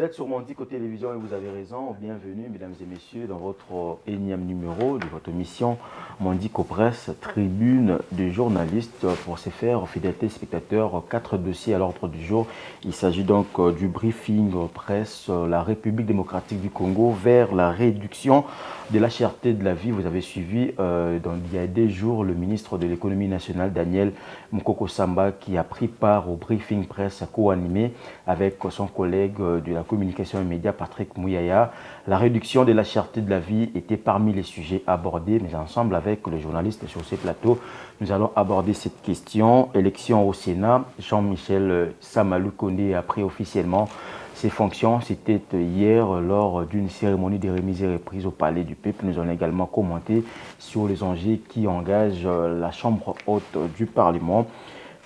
Vous êtes sur Mondico Télévision et vous avez raison. Bienvenue, mesdames et messieurs, dans votre énième numéro de votre émission Mondico Presse, tribune de journalistes. Pour se faire, fidèles téléspectateurs, 4 dossiers à l'ordre du jour. Il s'agit donc du briefing presse, la République démocratique du Congo vers la réduction de la cherté de la vie. Vous avez suivi il y a des jours le ministre de l'économie nationale, Daniel Mukoko Samba, qui a pris part au briefing presse co-animé avec son collègue de la communication et médias, Patrick Mouyaya. La réduction de la cherté de la vie était parmi les sujets abordés, mais ensemble avec les journalistes sur ce plateau, nous allons aborder cette question. Élection au Sénat, Jean-Michel Samalou Kondé a pris officiellement ses fonctions. C'était hier lors d'une cérémonie de remise et reprise au Palais du Peuple. Nous allons également commenter sur les enjeux qui engagent la Chambre haute du Parlement.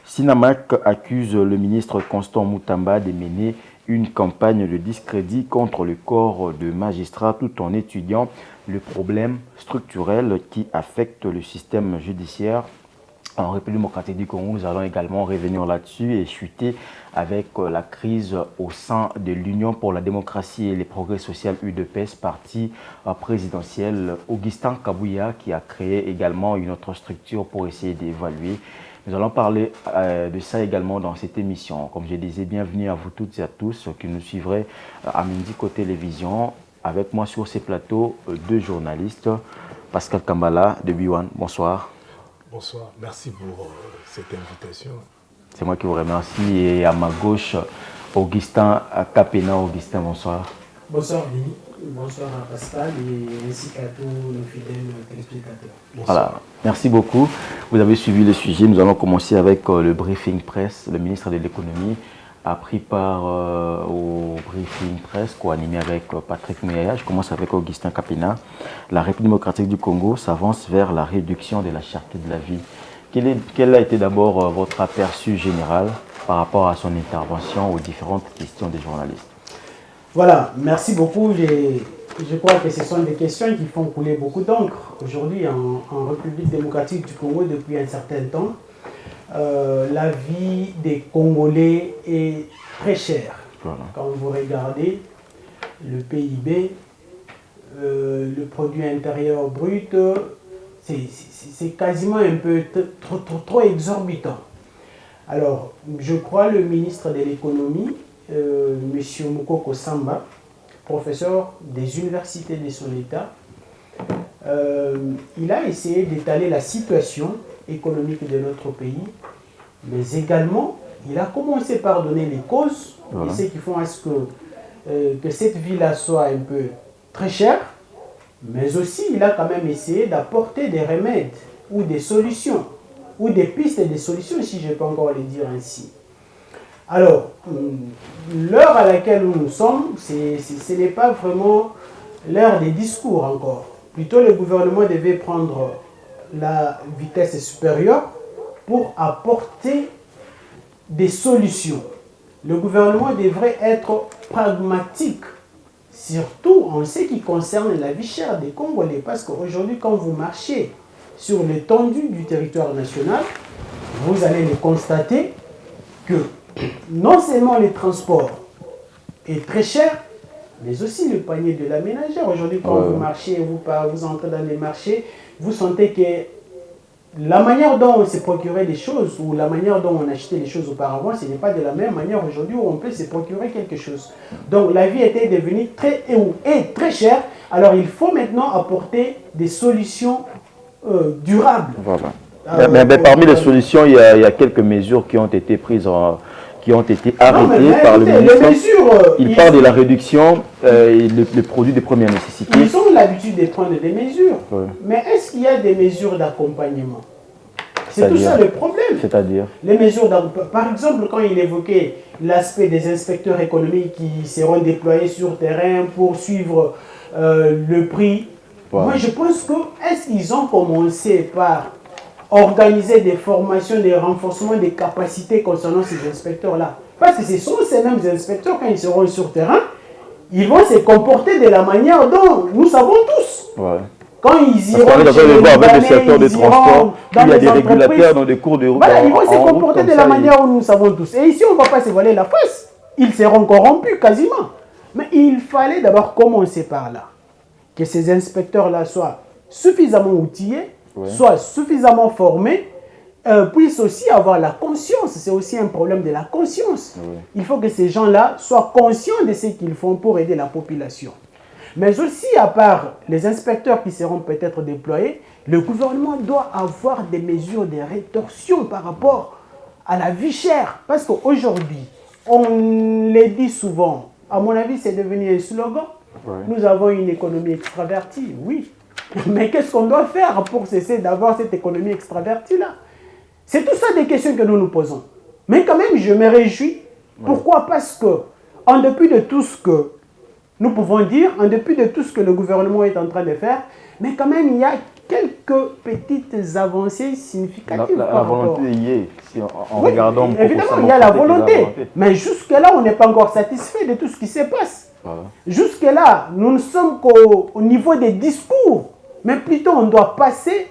Sinamac accuse le ministre Constant Moutamba de mener une campagne de discrédit contre le corps de magistrats tout en étudiant le problème structurel qui affecte le système judiciaire en République démocratique du Congo. Nous allons également revenir là-dessus et chuter avec la crise au sein de l'Union pour la démocratie et les progrès sociaux UDPS, parti présidentiel. Augustin Kabouya qui a créé également une autre structure pour essayer d'évaluer. Nous allons parler de ça également dans cette émission. Comme je disais, bienvenue à vous toutes et à tous qui nous suivrez à Mondico Télévision. Avec moi sur ces plateaux, deux journalistes. Pascal Kambala de B1, bonsoir. Bonsoir, merci pour cette invitation. C'est moi qui vous remercie. Et à ma gauche, Augustin Kapena. Augustin, bonsoir. Bonsoir Denis, bonsoir à Pascal et ainsi qu'à tous nos fidèles téléspectateurs. Voilà, merci beaucoup. Vous avez suivi le sujet. Nous allons commencer avec le briefing presse. Le ministre de l'économie a pris part au briefing presse co-animé avec Patrick Mouyaya. Je commence avec Augustin Kapena. La République démocratique du Congo s'avance vers la réduction de la cherté de la vie. Quel a été d'abord votre aperçu général par rapport à son intervention aux différentes questions des journalistes? Voilà, merci beaucoup. Je crois que ce sont des questions qui font couler beaucoup d'encre. Aujourd'hui, en République démocratique du Congo, depuis un certain temps, la vie des Congolais est très chère. Voilà. Quand vous regardez le PIB, le produit intérieur brut, c'est quasiment un peu trop exorbitant. Alors, je crois le ministre de l'économie, M. Mukoko Samba, professeur des universités de son État, il a essayé d'étaler la situation économique de notre pays, mais également, il a commencé par donner les causes, voilà, et ce qui font à ce que cette vie-là soit un peu très chère, mais aussi il a quand même essayé d'apporter des remèdes ou des solutions, ou des pistes et des solutions, si je peux encore les dire ainsi. Alors, l'heure à laquelle nous sommes, ce n'est pas vraiment l'heure des discours encore. Plutôt, le gouvernement devait prendre la vitesse supérieure pour apporter des solutions. Le gouvernement devrait être pragmatique, surtout en ce qui concerne la vie chère des Congolais. Parce qu'aujourd'hui, quand vous marchez sur l'étendue du territoire national, vous allez le constater que non seulement les transports est très cher, mais aussi le panier de la ménagère. Aujourd'hui, quand vous marchez, vous entrez dans les marchés, vous sentez que la manière dont on s'est procuré des choses ou la manière dont on achetait les choses auparavant, ce n'est pas de la même manière aujourd'hui où on peut se procurer quelque chose. Donc la vie était devenue très chère. Alors il faut maintenant apporter des solutions durables. Voilà. Mais parmi les solutions, il y a quelques mesures qui ont été prises qui ont été arrêtées par le ministre. Il parle de la réduction des produits de première nécessité. Ils ont l'habitude de prendre des mesures. Ouais. Mais est-ce qu'il y a des mesures d'accompagnement? C'est tout ça le problème. C'est-à-dire les mesures d'accompagnement. Par exemple, quand il évoquait l'aspect des inspecteurs économiques qui seront déployés sur terrain pour suivre le prix. Ouais. Moi, je pense que est-ce qu'ils ont commencé par organiser des formations, des renforcements des capacités concernant ces inspecteurs-là? Parce que ce sont ces mêmes inspecteurs, quand ils seront sur terrain, ils vont se comporter de la manière dont nous savons tous. Ouais. Quand ils iront avec le secteur de transport, il y a des régulateurs dans des cours de route. Voilà, ils vont se comporter de la manière où nous savons tous. Et ici, on ne va pas se voiler la face. Ils seront corrompus quasiment. Mais il fallait d'abord commencer par là. Que ces inspecteurs-là soient suffisamment outillés, soient suffisamment formés, puissent aussi avoir la conscience. C'est aussi un problème de la conscience. Il faut que ces gens-là soient conscients de ce qu'ils font pour aider la population. Mais aussi, à part les inspecteurs qui seront peut-être déployés, le gouvernement doit avoir des mesures de rétorsion par rapport à la vie chère. Parce qu'aujourd'hui, on le dit souvent, à mon avis, c'est devenu un slogan. Nous avons une économie extravertie, oui. Mais qu'est-ce qu'on doit faire pour cesser d'avoir cette économie extravertie-là? C'est tout ça des questions que nous nous posons. Mais quand même, je me réjouis. Pourquoi? Parce que, en dépit de tout ce que nous pouvons dire, en dépit de tout ce que le gouvernement est en train de faire, mais quand même, il y a quelques petites avancées significatives. La volonté y est, si en regardant... Évidemment, il y a la volonté. Mais jusque-là, on n'est pas encore satisfait de tout ce qui se passe. Jusque-là, nous ne sommes qu'au niveau des discours. Mais plutôt, on doit passer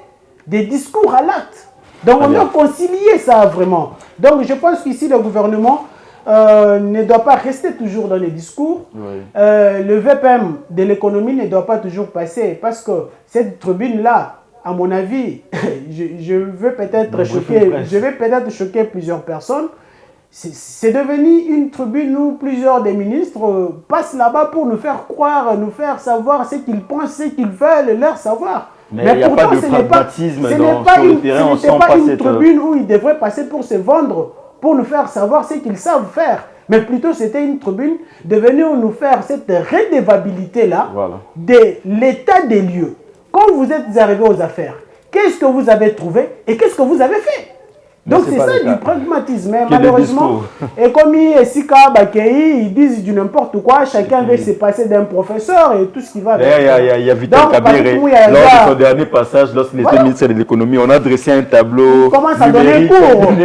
des discours à l'acte. Donc, on doit concilier ça vraiment. Donc, je pense qu'ici, le gouvernement ne doit pas rester toujours dans les discours. Le VPM de l'économie ne doit pas toujours passer. Parce que cette tribune-là, à mon avis, je vais peut-être choquer plusieurs personnes. C'est devenu une tribune où plusieurs des ministres passent là-bas pour nous faire croire, nous faire savoir ce qu'ils pensent, ce qu'ils veulent leur savoir. Mais il n'y a pas de pragmatisme sur le terrain. Ce n'est pas une tribune où ils devraient passer pour se vendre, pour nous faire savoir ce qu'ils savent faire. Mais plutôt, c'était une tribune de venir nous faire cette redevabilité-là de l'état des lieux. Quand vous êtes arrivé aux affaires, qu'est-ce que vous avez trouvé et qu'est-ce que vous avez fait? Donc c'est ça du pragmatisme. Mais malheureusement, et comme Sika Bakei, ils disent du n'importe quoi, chacun veut se passer d'un professeur et tout ce qui va avec. Il y a Vital Kabiré, lors de son dernier passage, lorsqu'il était ministre de l'économie, on a dressé un tableau. On commence à donner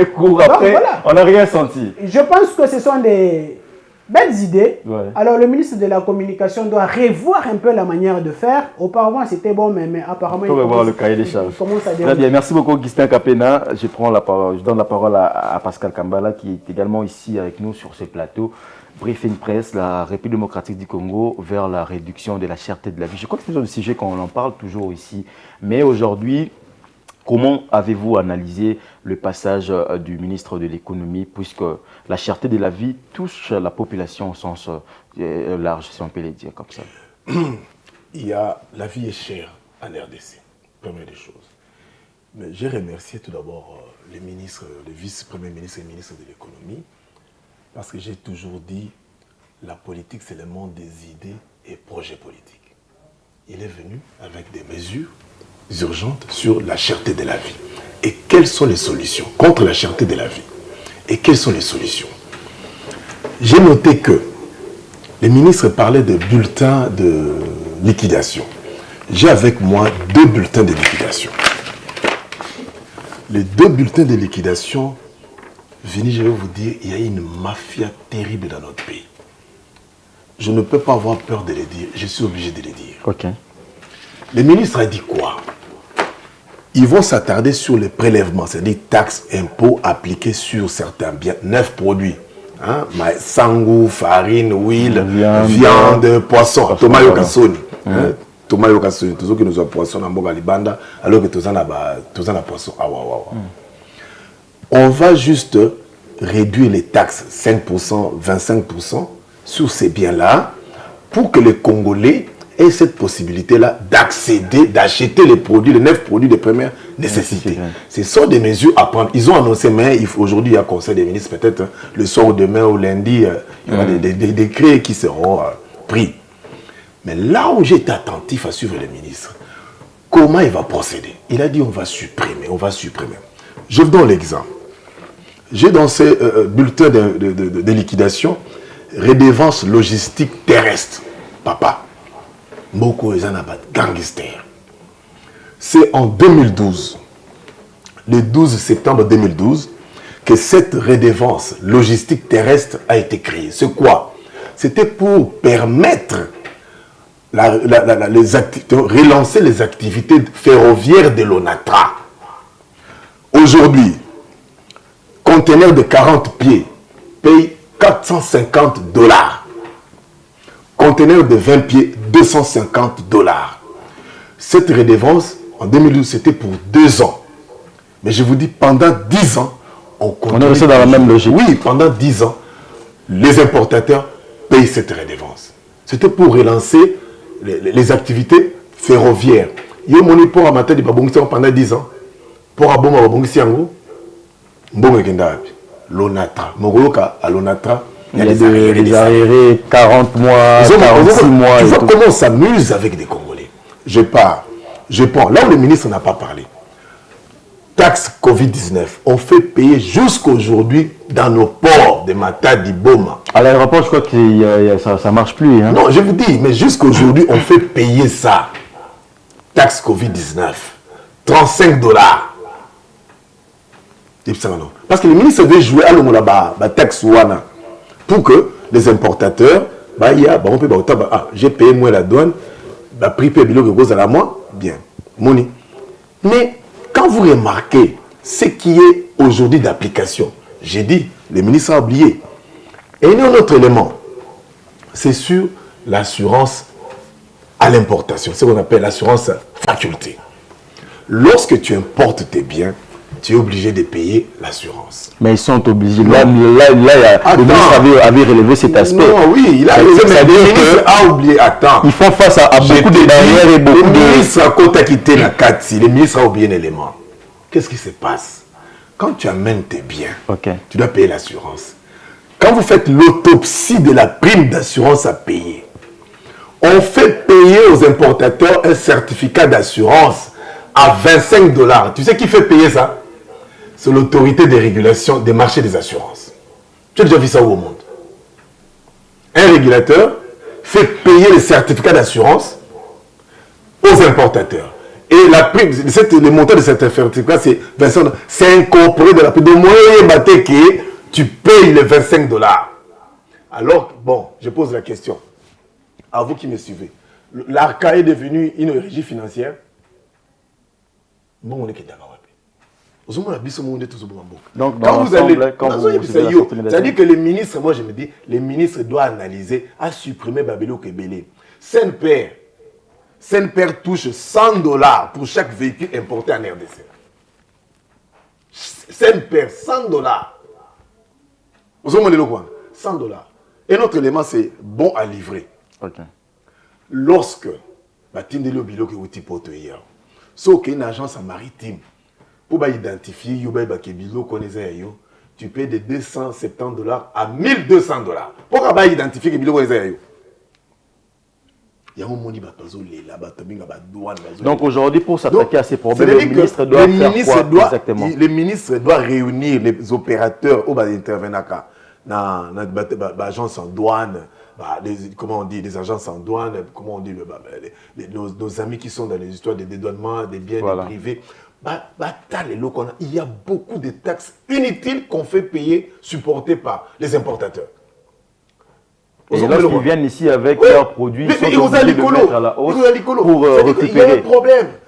cours. Après, on n'a rien senti. Je pense que ce sont des belles idées. Alors le ministre de la Communication doit revoir un peu la manière de faire. Auparavant c'était bon, mais apparemment il faut revoir le cahier des charges. Très bien, merci beaucoup Augustin Kapena. Je donne la parole à Pascal Kambala qui est également ici avec nous sur ce plateau. Briefing Presse, la République démocratique du Congo vers la réduction de la cherté de la vie. Je crois que c'est toujours le sujet qu'on en parle toujours ici. Mais aujourd'hui, comment avez-vous analysé le passage du ministre de l'économie, puisque la cherté de la vie touche la population au sens large, si on peut le dire comme ça? La vie est chère en RDC, première des choses. Mais j'ai remercié tout d'abord le vice-premier ministre et le ministre de l'économie, parce que j'ai toujours dit, la politique c'est le monde des idées et projets politiques. Il est venu avec des mesures urgentes sur la cherté de la vie. Et quelles sont les solutions contre la cherté de la vie? Et quelles sont les solutions? J'ai noté que les ministres parlaient de bulletins de liquidation. J'ai avec moi 2 bulletins de liquidation. Les 2 bulletins de liquidation, je vais vous dire, il y a une mafia terrible dans notre pays. Je ne peux pas avoir peur de les dire, je suis obligé de les dire. Le ministre a dit quoi? Ils vont s'attarder sur les prélèvements, c'est-à-dire taxes, impôts appliqués sur certains biens, 9 produits. Sangou, farine, huile, viande, poisson, Thomas Yokassoni. Thomas Yokassoni, tout ce qui nous a poisson dans Boga Libanda, alors que tout ça n'a poisson. On va juste réduire les taxes 5%, 25% sur ces biens-là pour que les Congolais aient cette possibilité-là d'accéder, d'acheter les produits, les 9 produits de première nécessité. Ce sont des mesures à prendre. Ils ont annoncé, mais aujourd'hui, il y a un conseil des ministres, peut-être le soir ou demain ou lundi, il y aura des décrets qui seront pris. Mais là où j'ai été attentif à suivre le ministre, comment il va procéder? Il a dit on va supprimer. Je vous donne l'exemple. J'ai dans ces bulletins de liquidation, redevance logistique terrestre. Papa. Beaucoup de gens gangsters. C'est en 2012, le 12 septembre 2012, que cette redevance logistique terrestre a été créée. C'est quoi? C'était pour permettre relancer les activités ferroviaires de l'ONATRA. Aujourd'hui, conteneur de 40 pieds paye $450. conteneur de 20 pieds, $250. Cette redevance, en 2012, c'était pour 2 ans. Mais je vous dis, pendant 10 ans, on continue. On est resté dans la même logique. Oui, pendant 10 ans, les importateurs payent cette redevance. C'était pour relancer les activités ferroviaires. Il y a mon pour amateur de Babongisi pendant 10 ans. Pour Aboma Babongisi Yango, Mbongo Kendabi, Lonatra. Mogoloka à Lonatra. Il y a des arriérés 40 mois, 46 mois. Tu vois comment on s'amuse avec des Congolais. Je prends. Là où le ministre n'a pas parlé. Taxe Covid-19, on fait payer jusqu'aujourd'hui dans nos ports de Matadi, Boma. À l'aéroport, je crois que ça ne marche plus. Hein. Non, je vous dis, mais jusqu'aujourd'hui, on fait payer ça. Taxe Covid-19, $35. Parce que le ministre veut jouer à l'omolaba, la taxe Wana, pour que les importateurs, j'ai payé moins la douane, prix payé bilo que cause à la moi, bien, money. Mais quand vous remarquez ce qui est aujourd'hui d'application, j'ai dit, le ministre a oublié. Et il y a un autre élément, c'est sur l'assurance à l'importation, ce qu'on appelle l'assurance faculté. Lorsque tu importes tes biens, tu es obligé de payer l'assurance. Mais ils sont obligés. Là, le ministre avait relevé cet aspect. Non, oui, il a relevé, mais le ministre a oublié. Attends. Ils font face à beaucoup de barrières et beaucoup de... Le ministre a compté quitter la CATSI. Le ministre a oublié un élément. Qu'est-ce qui se passe? Quand tu amènes tes biens, tu dois payer l'assurance. Quand vous faites l'autopsie de la prime d'assurance à payer, on fait payer aux importateurs un certificat d'assurance à $25. Tu sais qui fait payer ça? C'est l'autorité de régulation des marchés des assurances. Tu as déjà vu ça où au monde? Un régulateur fait payer les certificats d'assurance aux importateurs. Et la prime, le montant de cet certificat, c'est $25. C'est incorporé de la prime. De moyen que tu payes les $25. Alors, bon, je pose la question. À vous qui me suivez. L'ARCA est devenu une régie financière. Bon, on est que d'accord. Donc, quand vous allez, c'est-à-dire que les ministres, moi je me dis, les ministres doivent analyser à supprimer Babelo Kebele. Saint-Père touche $100 pour chaque véhicule importé en RDC. Saint-Père, $100. Vous avez le quoi? $100. Et notre élément, c'est bon à livrer. Lorsque, sauf qu'une agence maritime, pour identifier tu payes de $270 à $1,200. Pourquoi identifier que donc aujourd'hui, pour s'attaquer à ces problèmes, le ministre doit faire quoi exactement? Le ministre doit réunir les opérateurs qui interviennent dans l'agence en douane, comment on dit, des agences en douane, comment on dit, nos amis qui sont dans les histoires de dédouanement des biens privés. Il y a beaucoup de taxes inutiles qu'on fait payer, supportées par les importateurs. Et lorsqu'ils viennent ici avec leurs produits, ils sont obligés de mettre à la hausse pour récupérer.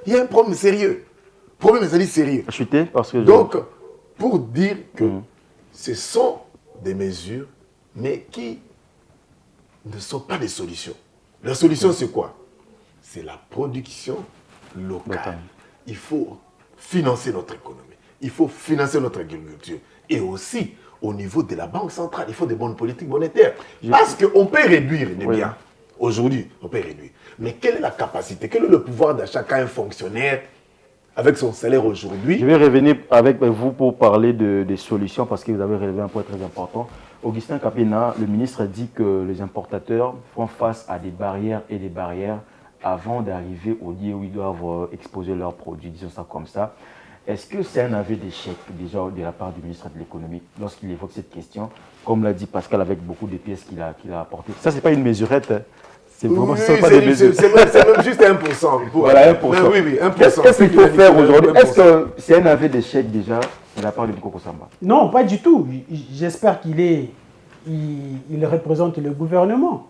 Il y a un problème sérieux. Chuté parce que donc, pour dire que ce sont des mesures, mais qui ne sont pas des solutions. La solution, c'est quoi? C'est la production locale. Il faut financer notre économie. Il faut financer notre agriculture. Et aussi, au niveau de la Banque centrale, il faut des bonnes politiques monétaires. Parce qu'on peut réduire les biens. Aujourd'hui, on peut réduire. Mais quelle est la capacité? Quel est le pouvoir d'achat qu'a un fonctionnaire avec son salaire aujourd'hui? Je vais revenir avec vous pour parler des solutions parce que vous avez relevé un point très important. Augustin Kapena, le ministre, a dit que les importateurs font face à des barrières et des barrières avant d'arriver au lieu où ils doivent exposer leurs produits, disons ça comme ça. Est-ce que c'est un aveu d'échec déjà de la part du ministre de l'économie lorsqu'il évoque cette question, comme l'a dit Pascal avec beaucoup de pièces qu'il a apportées? Ça, c'est pas une mesurette, hein. C'est vraiment pas des mesures. C'est même juste 1%. Voilà, 1%. Oui, 1%. Qu'est-ce qu'il faut faire aujourd'hui? Est-ce que c'est un aveu d'échec déjà de la part de Bikoko Samba? Non, pas du tout. J'espère qu'il représente le gouvernement.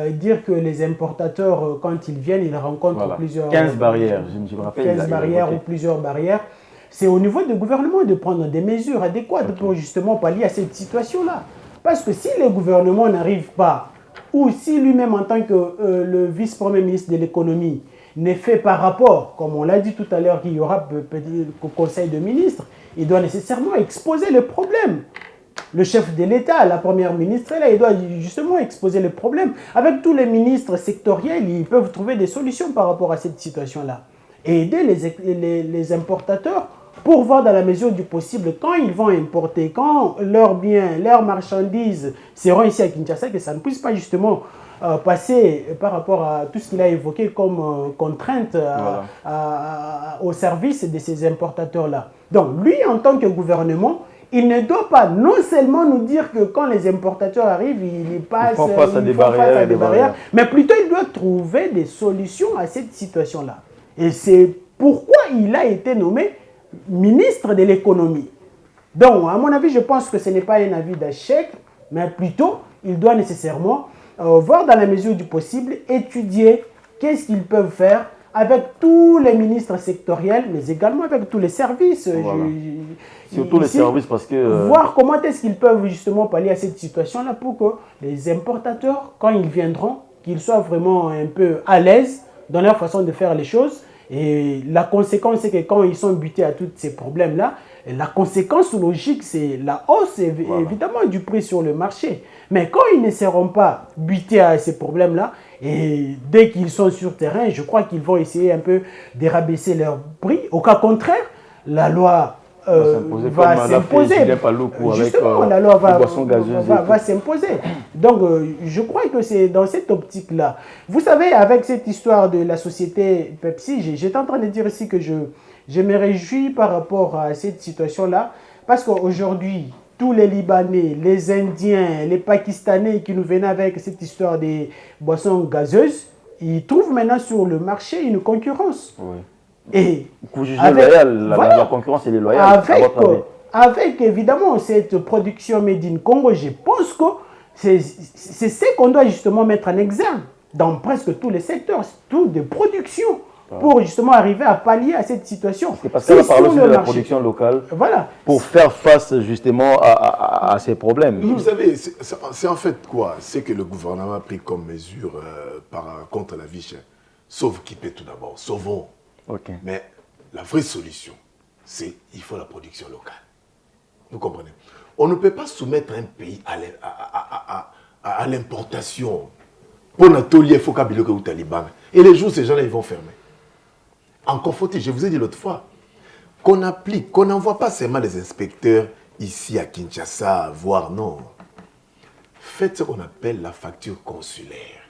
Dire que les importateurs, quand ils viennent, ils rencontrent plusieurs... 15 barrières, je me rappelle. 15 barrières ou plusieurs barrières. C'est au niveau du gouvernement de prendre des mesures adéquates pour justement pallier à cette situation-là. Parce que si le gouvernement n'arrive pas, ou si lui-même en tant que le vice-premier ministre de l'économie n'est fait par rapport, comme on l'a dit tout à l'heure qu'il y aura au conseil de ministres, il doit nécessairement exposer le problème. Le chef de l'État, la première ministre, là, il doit justement exposer le problème. Avec tous les ministres sectoriels, ils peuvent trouver des solutions par rapport à cette situation-là. Et aider les importateurs pour voir dans la mesure du possible, quand ils vont importer, quand leurs biens, leurs marchandises seront ici à Kinshasa, que ça ne puisse pas justement passer par rapport à tout ce qu'il a évoqué comme contrainte au service de ces importateurs-là. Donc, lui, en tant que gouvernement, il ne doit pas non seulement nous dire que quand les importateurs arrivent, ils font face à des barrières, mais plutôt il doit trouver des solutions à cette situation-là. Et c'est pourquoi il a été nommé ministre de l'économie. Donc, à mon avis, je pense que ce n'est pas un avis d'échec, mais plutôt, il doit nécessairement voir dans la mesure du possible, étudier qu'est-ce qu'ils peuvent faire avec tous les ministres sectoriels, mais également avec tous les services. Voilà. Surtout les services, parce que... Voir comment est-ce qu'ils peuvent justement pallier à cette situation-là pour que les importateurs, quand ils viendront, qu'ils soient vraiment un peu à l'aise dans leur façon de faire les choses. Et la conséquence, c'est que quand ils sont butés à tous ces problèmes-là, la conséquence logique, c'est la hausse évidemment du prix sur le marché. Mais quand ils ne seront pas butés à ces problèmes-là, et dès qu'ils sont sur terrain, je crois qu'ils vont essayer un peu de rabaisser leur prix. Au cas contraire, la loi va s'imposer. Justement, la loi va s'imposer. Donc, je crois que c'est dans cette optique-là. Vous savez, avec cette histoire de la société Pepsi, j'étais en train de dire ici que je me réjouis par rapport à cette situation-là, parce qu'aujourd'hui, tous les Libanais, les Indiens, les Pakistanais qui nous venaient avec cette histoire des boissons gazeuses, ils trouvent maintenant sur le marché une concurrence. Oui. Et la concurrence elle est loyale. Avec évidemment cette production made in Congo, je pense que c'est ce qu'on doit justement mettre en exergue dans presque tous les secteurs, toutes les productions, pour justement arriver à pallier à cette situation. C'est parce qu'on parle aussi de la production locale, pour faire face justement à ces problèmes. Vous savez, c'est en fait quoi? C'est que le gouvernement a pris comme mesure contre la vie chère. Sauve qui paie tout d'abord, sauvons. Okay. Mais la vraie solution, c'est il faut la production locale. Vous comprenez? On ne peut pas soumettre un pays à l'importation. Pour Nathalie, il faut qu'il y ait Taliban. Et les jours, ces gens-là, ils vont fermer. Encore faut-il, je vous ai dit l'autre fois, qu'on applique, qu'on n'envoie pas seulement des inspecteurs ici à Kinshasa, voire non. Faites ce qu'on appelle la facture consulaire.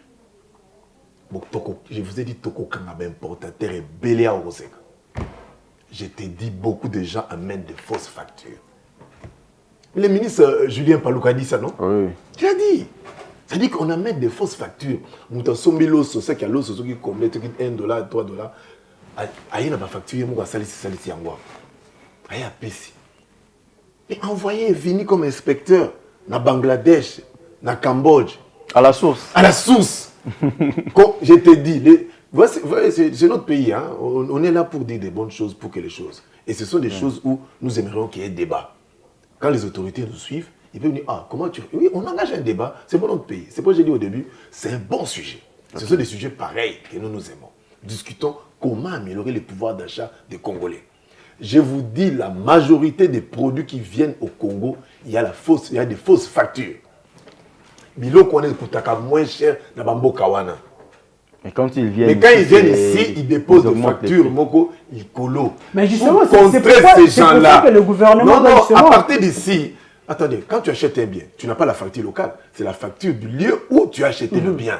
Je vous ai dit Toko Kangaba importateur et Béléa Roseka. Je t'ai dit beaucoup de gens amènent de fausses factures. Le ministre Julien Palouka a dit ça, non? Oui. Il a dit. Ça dit qu'on amène des fausses factures. Nous avons 100 000 euros, c'est qu'il y a l'autre qui commet $1, $3. Aïe, la facture, il y a salisi yango. Aïe, à PC. Mais envoyez, venir comme inspecteur dans Bangladesh, dans Cambodge. À la source. À la source. Comme je t'ai dit, c'est notre pays. Hein? On est là pour dire des bonnes choses, pour que les choses. Et ce sont des choses où nous aimerions qu'il y ait débat. Quand les autorités nous suivent, ils peuvent dire, ah, comment tu... Oui, on engage un débat, c'est pour notre pays. C'est pour ce que j'ai dit au début, c'est un bon sujet. Ce sont des sujets pareils que nous aimons. Discutons comment améliorer le pouvoir d'achat des Congolais. Je vous dis, la majorité des produits qui viennent au Congo, il y a des fausses factures. Bilo connaît pour moins cher dans Bambo Kawana. Mais quand ils viennent ici, ils déposent des factures, Moko, ils colo. Mais justement, c'est pour ça que le gouvernement à partir d'ici, attendez, quand tu achètes un bien, tu n'as pas la facture locale, c'est la facture du lieu où tu as acheté le bien.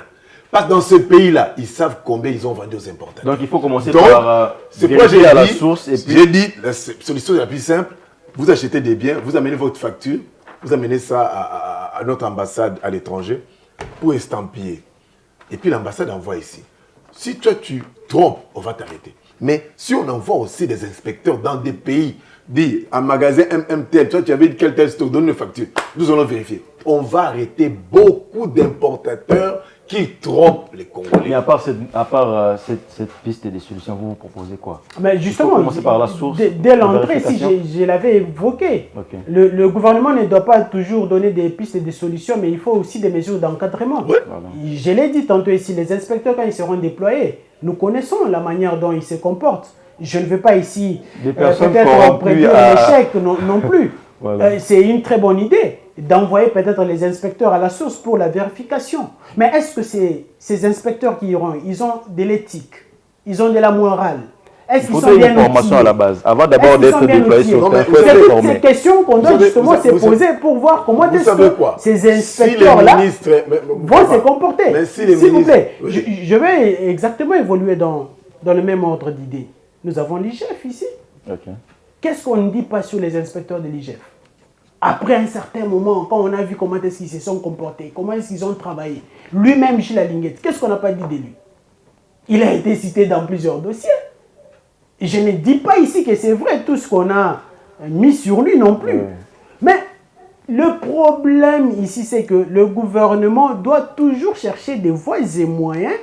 Parce que dans ce pays-là, ils savent combien ils ont vendu aux importateurs. Donc il faut commencer par vérifier à la source. J'ai dit, la solution la plus simple, vous achetez des biens, vous amenez votre facture, vous amenez ça à notre ambassade à l'étranger pour estampiller. Et puis l'ambassade envoie ici. Si toi tu trompes, on va t'arrêter. Mais si on envoie aussi des inspecteurs dans des pays, dit un magasin MMTL, toi tu avais quel tel stock, donne une facture, nous allons vérifier. On va arrêter beaucoup d'importateurs qui trompe les Congolais. Mais à part cette piste de solution, vous proposez quoi? Mais justement, commencer par la source dès l'entrée, si vérification. je l'avais évoqué, Ok. le gouvernement ne doit pas toujours donner des pistes et des solutions, mais il faut aussi des mesures d'encadrement. Ouais. Voilà. Je l'ai dit tantôt ici, les inspecteurs, quand ils seront déployés, nous connaissons la manière dont ils se comportent. Je ne veux pas ici Des personnes peut-être corrompues prédire l'échec non plus. Voilà. C'est une très bonne idée d'envoyer peut-être les inspecteurs à la source pour la vérification. Mais est-ce que ces inspecteurs qui iront, ils ont de l'éthique, ils ont de la morale? Est-ce Il qu'ils faut sont bien une formation outillés? à la base, avant d'abord Est-ce qu'ils d'être sont bien déployé outillés? sur Non, le mais terrain, il C'est faut être toutes ces formé. questions qu'on doit justement se vous poser pour voir comment Vous est-ce savez que quoi? ces Si les inspecteurs-là ministres vont se comporter. Mais si les S'il vous ministres- plaît, oui. je vais exactement évoluer dans le même ordre d'idées. Nous avons l'IGF ici. Ok. Qu'est-ce qu'on ne dit pas sur les inspecteurs de l'IGF? Après un certain moment, quand on a vu comment est-ce qu'ils se sont comportés, comment est-ce qu'ils ont travaillé, lui-même, Gilles Alinguette, qu'est-ce qu'on n'a pas dit de lui? Il a été cité dans plusieurs dossiers. Et je ne dis pas ici que c'est vrai tout ce qu'on a mis sur lui non plus. Mais le problème ici, c'est que le gouvernement doit toujours chercher des voies et moyens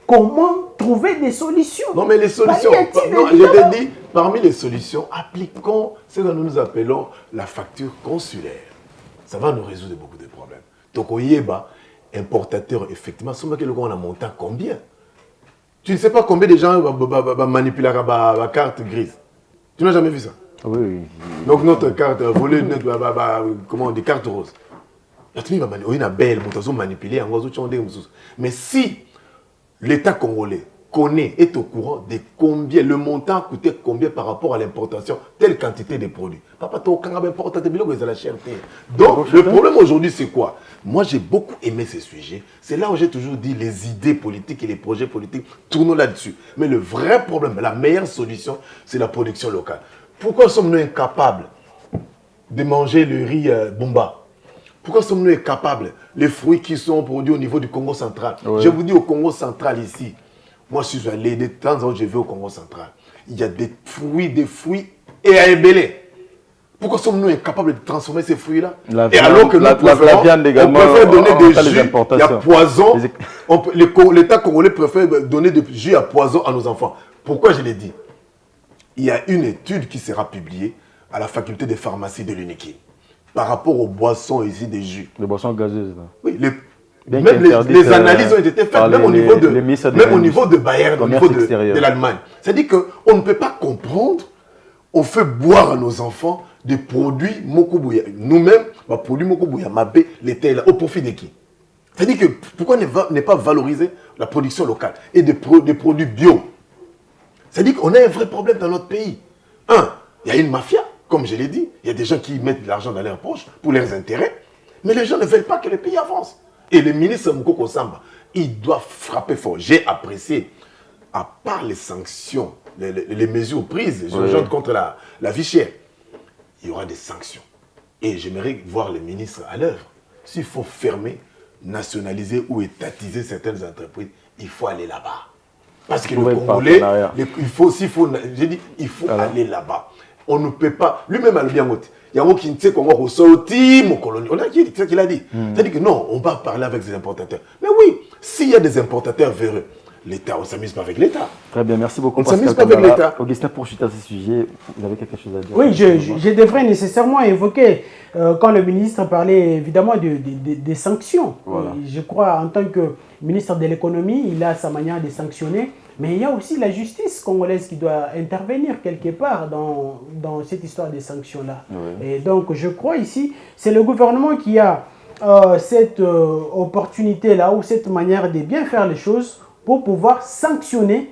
comment trouver des solutions. Non, mais les solutions, palliatives, non, je évidemment. t'ai dit, parmi les solutions, appliquons ce que nous appelons la facture consulaire. Ça va nous résoudre beaucoup de problèmes. Donc, au Yéba, importateur, effectivement, c'est que le on a monté à combien? Tu ne sais pas combien de gens manipulent la carte grise. Tu n'as jamais vu ça? Oui, oui. Donc, notre carte volée, comment on dit, carte rose. Il y a une belle manipulée, mais si l'État congolais connaît, est au courant de combien, le montant coûtait combien par rapport à l'importation, telle quantité de produits. Papa, tu as la cherté. Donc, le problème aujourd'hui, c'est quoi? Moi, j'ai beaucoup aimé ces sujets. C'est là où j'ai toujours dit les idées politiques et les projets politiques, tournons là-dessus. Mais le vrai problème, la meilleure solution, c'est la production locale. Pourquoi sommes-nous incapables de manger le riz bomba? Pourquoi sommes-nous incapables les fruits qui sont produits au niveau du Congo central? Ouais. Je vous dis au Congo central ici, moi je suis allé, de temps en temps je vais au Congo central, il y a des fruits et à ébélé. Pourquoi sommes-nous incapables de transformer ces fruits-là? Et alors que nous préférons, viande également, on préfère donner des les jus, il y a importations. poison, l'État congolais préfère donner des jus à poison à nos enfants. Pourquoi je l'ai dit? Il y a une étude qui sera publiée à la faculté de pharmacie de l'UNIKI par rapport aux boissons ici des jus. Les boissons gazeuses, là. Oui, Bien même qu'interdite, les analyses ont été faites, par même au niveau de, les ministres même au niveau de Bayern, au commerce niveau de extérieur. l'Allemagne. C'est-à-dire qu'on ne peut pas comprendre, on fait boire à nos enfants des produits Mokobouya. Nous-mêmes, les produits Mokobouya, Mabé, l'été là, au profit de qui? C'est-à-dire que pourquoi ne pas valoriser la production locale et des produits bio? C'est-à-dire qu'on a un vrai problème dans notre pays. Il y a une mafia, comme je l'ai dit. Il y a des gens qui mettent de l'argent dans leurs poches pour leurs intérêts. Mais les gens ne veulent pas que le pays avance. Et le ministre Moukoko Samba, il doit frapper fort. J'ai apprécié, à part les sanctions, les mesures prises urgentes contre la vie chère, il y aura des sanctions. Et j'aimerais voir les ministres à l'œuvre. S'il faut fermer, nationaliser ou étatiser certaines entreprises, il faut aller là-bas. Parce que le Congolais, j'ai dit, il faut aller là-bas. On ne peut pas, lui-même a le bien voté. Il y a un qui ne sait comment ressortir mon colonie. On a dit, c'est ce qu'il a dit. C'est-à-dire que non, on va parler avec des importateurs. Mais oui, s'il y a des importateurs véreux, l'État, on ne s'amuse pas avec l'État. Très bien, merci beaucoup. On ne s'amuse pas avec l'État. Augustin, pour chuter à ce sujet, vous avez quelque chose à dire? Oui, je devrais nécessairement évoquer, quand le ministre parlait évidemment des sanctions. Voilà. Je crois, en tant que ministre de l'économie, il a sa manière de sanctionner. Mais il y a aussi la justice congolaise qui doit intervenir quelque part dans cette histoire des sanctions-là. Oui. Et donc, je crois ici, c'est le gouvernement qui a cette opportunité-là ou cette manière de bien faire les choses pour pouvoir sanctionner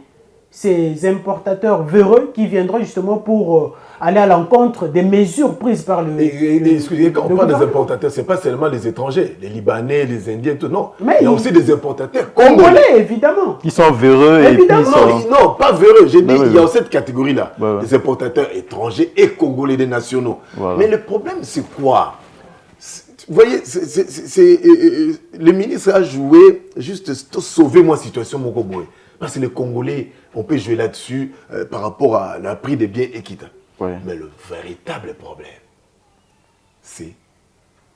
ces importateurs véreux qui viendront justement pour aller à l'encontre des mesures prises par le... Excusez, quand on parle des gouvernement. importateurs, ce n'est pas seulement les étrangers, les Libanais, les Indiens, tout. Non, Mais il y a aussi des importateurs Congolais, évidemment. Qui sont véreux et puis Évidemment. Non, pas véreux. J'ai dit, Ben oui, il y a oui. cette catégorie-là, Ouais. des importateurs étrangers et congolais des nationaux. Voilà. Mais le problème, c'est quoi? Vous voyez, le ministre a joué juste sauver moi situation Mokoboué. Parce que les Congolais, on peut jouer là-dessus par rapport à la prix des biens équitables. Ouais. Mais le véritable problème, c'est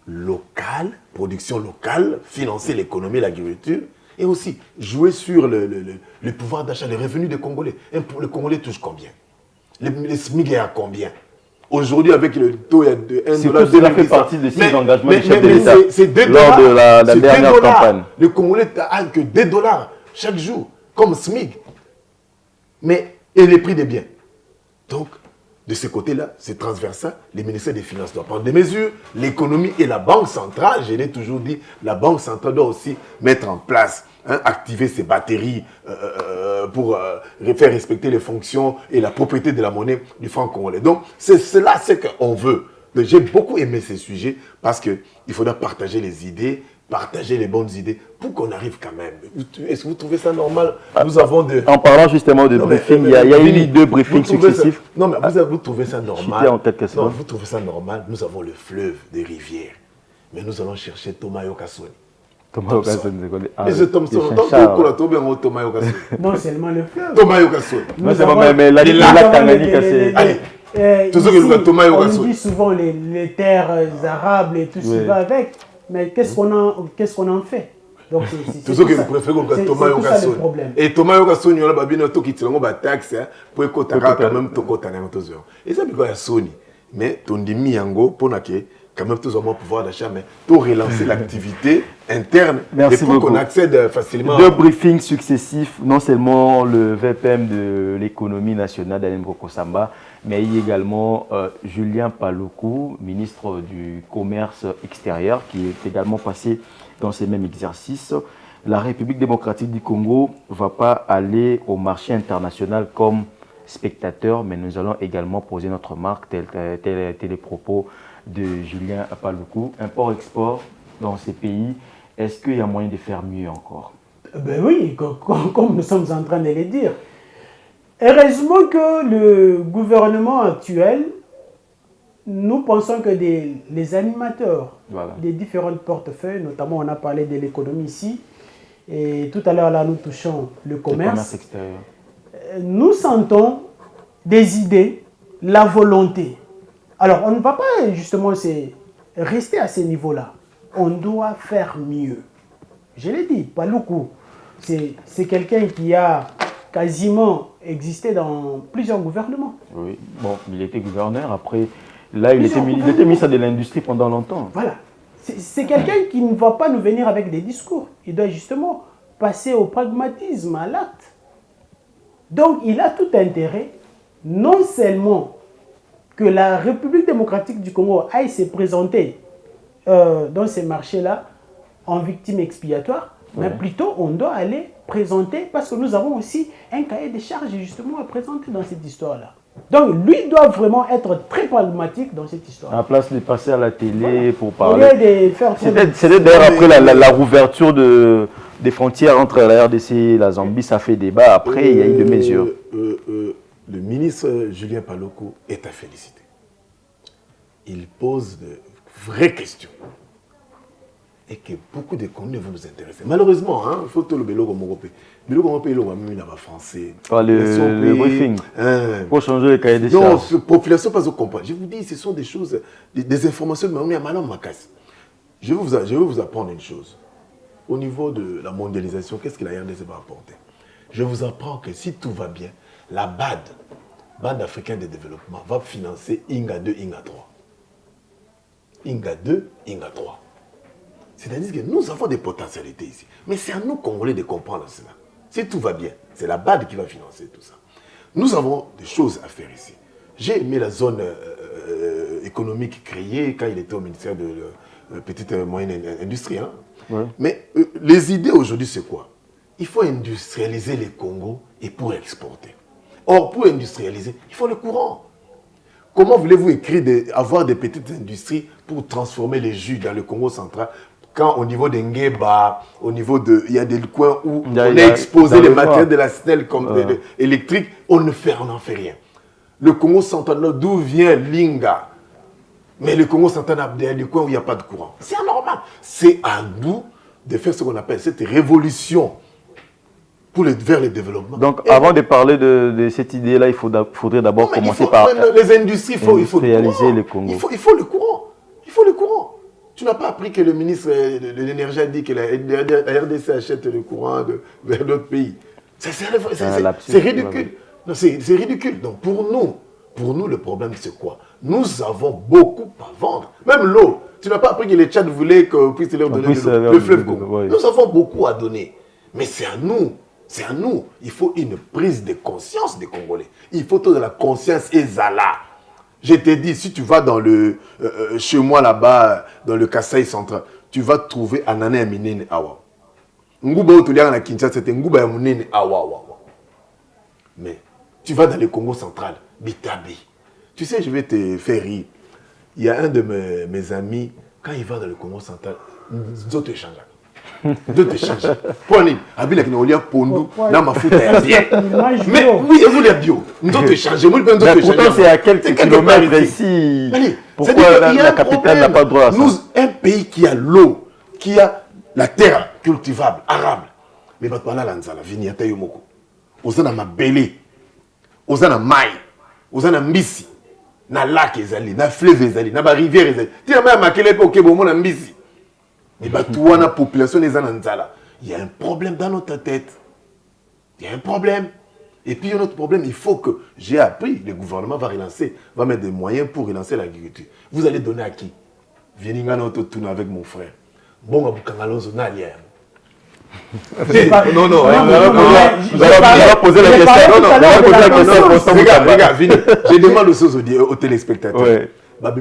local, production locale, financer l'économie, l'agriculture, Et aussi, jouer sur le pouvoir d'achat, les revenus des Congolais. Le Congolais touche combien? Le SMIC est à combien? Aujourd'hui, avec le taux de 1 dollar, cela fait partie de ces engagements du chef de l'État lors de la dernière campagne. Le Congolais n'a que 2 dollars chaque jour, comme SMIC. Mais, et les prix des biens. Donc, de ce côté-là, c'est transversal. Le ministère des Finances doit prendre des mesures. L'économie et la Banque centrale, je l'ai toujours dit, la Banque centrale doit aussi mettre en place, activer ses batteries pour faire respecter les fonctions et la propriété de la monnaie du franc congolais. Donc, c'est cela, c'est qu'on veut. J'ai beaucoup aimé ces sujets parce qu'il faudra partager les idées, partager les bonnes idées pour qu'on arrive quand même. Est-ce que vous trouvez ça normal? Nous avons de... En parlant justement de briefing, il y a eu 2 briefings successifs. Non, mais vous trouvez ça normal? En quelques secondes. Non, vous trouvez ça normal? Nous avons le fleuve des rivières. Mais nous allons chercher Thomas Yokasoni. Thomas Yokasoni, c'est quoi? Mais c'est Thompson. Thomas Yokasoni. Non seulement le fleuve. Thomas Yokasoni. Non, c'est pas, mais la Tanganyika, c'est... On dit souvent les terres arables et tout ce qui va avec. Mais qu'est-ce qu'on en fait? Donc c'est tout que nous préférons que Thomas Yokasoni. Et Thomas Yokasoni, on a babino to qui tilango ba taxe pour écouter quand même to kota na tozo. Et ça biko ya Sony. Mais ton dimi yango pour na que quand même tous avons pouvoir d'achat mais pour relancer l'activité interne et pour qu'on accède facilement. 2 briefings successifs, non seulement le VPM de l'économie nationale d'Alain Bokosamba, mais également Julien Paluku, ministre du Commerce extérieur, qui est également passé dans ces mêmes exercices. La République démocratique du Congo ne va pas aller au marché international comme spectateur, mais nous allons également poser notre marque, tel étaient les propos de Julien Paluku. Import-export dans ces pays, est-ce qu'il y a moyen de faire mieux encore? Ben oui, comme nous sommes en train de le dire. Heureusement que le gouvernement actuel, nous pensons que les animateurs des différents portefeuilles, notamment on a parlé de l'économie ici, et tout à l'heure là nous touchons le commerce extérieur. Nous sentons des idées, la volonté. Alors on ne va pas justement rester à ce niveau-là. On doit faire mieux. Je l'ai dit, Paluku, c'est quelqu'un qui a quasiment existé dans plusieurs gouvernements. Oui, bon, il était gouverneur, après, là, il était ministre de l'Industrie pendant longtemps. Voilà. C'est quelqu'un qui ne va pas nous venir avec des discours. Il doit justement passer au pragmatisme, à l'acte. Donc, il a tout intérêt, non seulement que la République démocratique du Congo aille se présenter dans ces marchés-là en victime expiatoire, mais plutôt on doit aller présenter, parce que nous avons aussi un cahier de charges justement à présenter dans cette histoire-là. Donc lui doit vraiment être très pragmatique dans cette histoire. À la place de passer à la télé pour parler. C'était d'ailleurs après la rouverture des frontières entre la RDC et la Zambie, ça fait débat. Après, il y a eu des mesures. Le ministre Julien Paluku est à féliciter. Il pose de vraies questions. Et que beaucoup de Congolais vont nous intéresser. Malheureusement, il faut tout le bélo comme Européen. Le Bélo comme Européen, il a français. Le briefing. Pour changer le cahier des charges. Non, la population pas au comprendre. Je vous dis, ce sont des choses, des informations, mais on est à Malam Makas. Je vais vous apprendre une chose. Au niveau de la mondialisation, qu'est-ce que la RDC va apporter? Je vous apprends que si tout va bien, la BAD, Bande africaine de développement, va financer INGA 2, INGA 3. INGA 2, INGA 3. C'est-à-dire que nous avons des potentialités ici. Mais c'est à nous, Congolais, de comprendre cela. Si tout va bien, c'est la BAD qui va financer tout ça. Nous avons des choses à faire ici. J'ai aimé la zone économique créée quand il était au ministère de la petite et moyenne industrie. Hein. Ouais. Mais les idées aujourd'hui, c'est quoi? Il faut industrialiser les Congos et pour exporter. Or, pour industrialiser, il faut le courant. Comment voulez-vous avoir des petites industries pour transformer les jus dans le Congo central quand au niveau de Ngueba, au niveau de... Il y a des coins où on a exposé les matériels de la SNEL comme électrique, on n'en fait rien. Le Congo central, d'où vient l'Inga? Mais le Congo central, il y a des coins où il n'y a pas de courant. C'est anormal. C'est à nous de faire ce qu'on appelle cette révolution vers le développement. Donc, avant de parler de cette idée-là, il faudrait d'abord commencer par... Les industries, il faut réaliser le Congo. Il faut le courant. Il faut le courant. Tu n'as pas appris que le ministre de l'énergie a dit que la RDC achète le courant vers d'autres pays. C'est ridicule. Non, c'est ridicule. Donc pour nous, le problème c'est quoi? Nous avons beaucoup à vendre. Même l'eau. Tu n'as pas appris que les Tchad voulaient qu'on puisse leur donner le fleuve Congo. Ouais. Nous avons beaucoup à donner. Mais c'est à nous. C'est à nous. Il faut une prise de conscience des Congolais. Il faut de la conscience et Zala. Je t'ai dit, si tu vas dans chez moi là-bas, dans le Kasaï central, tu vas trouver Anane Aminene Awa. Ngouba Otulian na Kinshasa, c'était Ngouba Aminene Awa. Mais tu vas dans le Congo central, Bitabi. Tu sais, je vais te faire rire. Il y a un de mes amis, quand il va dans le Congo central, d'autres échangent. D'autres échanges. Prenez, Abila qui n'a pas pondu, n'a ma foute à bien. Mais oui, il voulait bio. D'autres échanges. Pourtant, c'est à quelques kilomètres ici. Pourquoi la capitale n'a pas droit à ça? Nous, un pays qui a l'eau, qui a la terre cultivable, arable. Mais maintenant, on a l'anzala, vini, à Tayomoko. On a ma belé, on a maï, on a mbisi. Na lac ezali, na fleuve ezali, na ba rivière ezali. Tu as même marqué pour que bon mon ambisi. Mais bah toi la population des ananzala. Il y a un problème dans notre tête. Il y a un problème. Et puis un autre problème, il faut que j'ai appris, le gouvernement va relancer, va mettre des moyens pour relancer l'agriculture. Vous allez donner à qui? Viens notre tourner avec mon frère. Bon aboukangalonzo na lière. Non, on va poser la question. Regarde, Vini, je demande aux téléspectateurs. Ouais.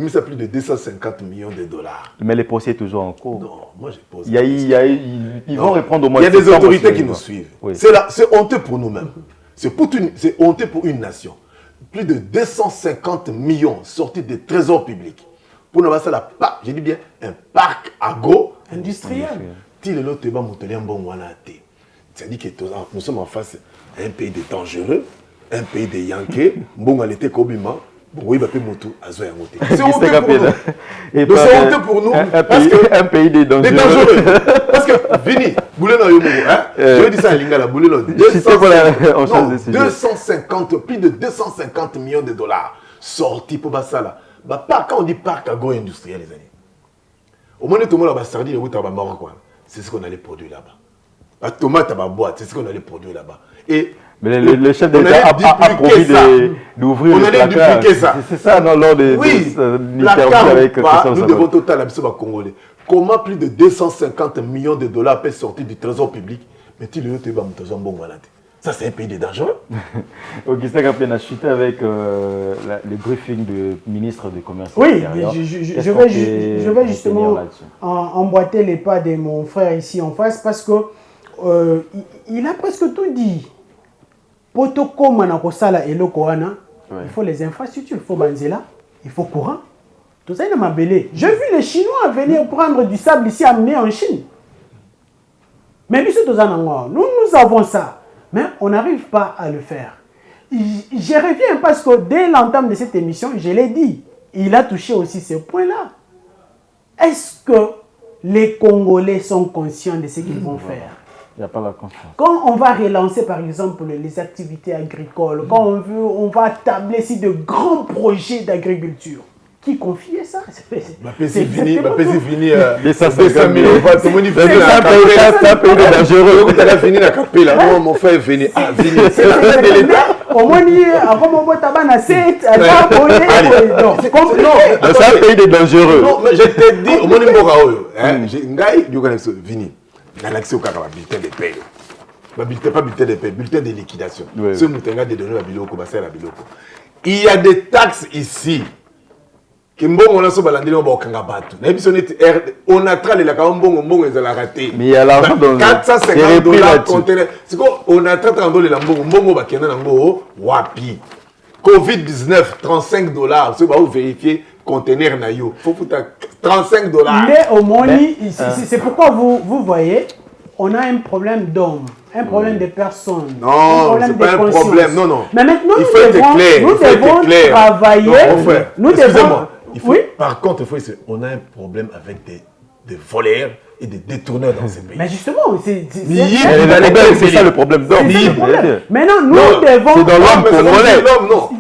Ça plus de 250 millions de dollars. Mais les procès sont toujours en cours. Non, moi je pose. Ils vont répondre au moins. Il y a des autorités qui nous suivent. Oui. C'est honteux pour nous-mêmes. C'est honteux pour une nation. Plus de 250 millions sortis des trésors publics. Pour nous, je dis bien, un parc agro-industriel. C'est-à-dire que nous sommes en face d'un pays de dangereux, un pays de Yankee, c'est honteux pour nous. C'est honteux pour nous. Un pays de dangereux. Parce que, Vini, je dis ça à Lingala, 250, plus de 250 millions de dollars sortis pour ça. Quand on dit parc agro-industriel, les amis, au moins, tout le monde a sardine, c'est ce qu'on allait produire là-bas. La tomate à ma boîte, c'est ce qu'on allait produire là-bas. Et mais le chef d'État a promis d'ouvrir le placard. C'est ça, non, lors de l'interview avec nous devons total absolument congolais. Comment plus de 250 millions de dollars peuvent sortir du trésor public? Mais tu le sais, ça c'est un pays de dangereux. Augustin Kapien a chuté avec le briefing du ministre du Commerce. Oui, je vais justement emboîter les pas de mon frère ici en face parce que il a presque tout dit. Il faut les infrastructures, il faut Banzela, il faut courant. Tout ça, il m'a belé. J'ai vu les Chinois venir prendre du sable ici, amener en Chine. Mais nous avons ça, mais on n'arrive pas à le faire. Je reviens parce que dès l'entame de cette émission, je l'ai dit, il a touché aussi ce point-là. Est-ce que les Congolais sont conscients de ce qu'ils vont faire? Il n'y a pas la conscience. Quand on va relancer par exemple les activités agricoles, quand on va tabler sur de grands projets d'agriculture, qui confie ça? C'est fini. C'est un pays dangereux. Tu as fini la capella. Non, mon frère est venu. C'est la fin de l'État. Au moins, avant mon tabac, c'est un pays dangereux. Non, mais je t'ai dit, au moins, il y a vini. Il y a l'accès au bulletin de paie. Pas bulletin de paie, bulletin de liquidation. Ce nous tenons de donner la biloko, il y a des taxes ici. On a tralé la mbongo ils ont raté. Mais il y a l'argent dans 450 dollars conteneur. C'est quoi? On a 30 dollars mbongo bakena nango wapi. Covid-19 35 dollars. C'est pour vérifier conteneur na yo. Faut foutre 35 dollars. Mais au money, c'est pourquoi vous voyez, on a un problème d'hommes. Un problème de personnes. Non, c'est pas un problème. Non. Mais maintenant, nous devons travailler. Nous devons. Oui? Par contre, on a un problème avec de voleurs et de détourneurs dans ce pays. Mais justement, c'est ça le problème d'homme. Maintenant, nous devons... C'est dans l'homme congolais.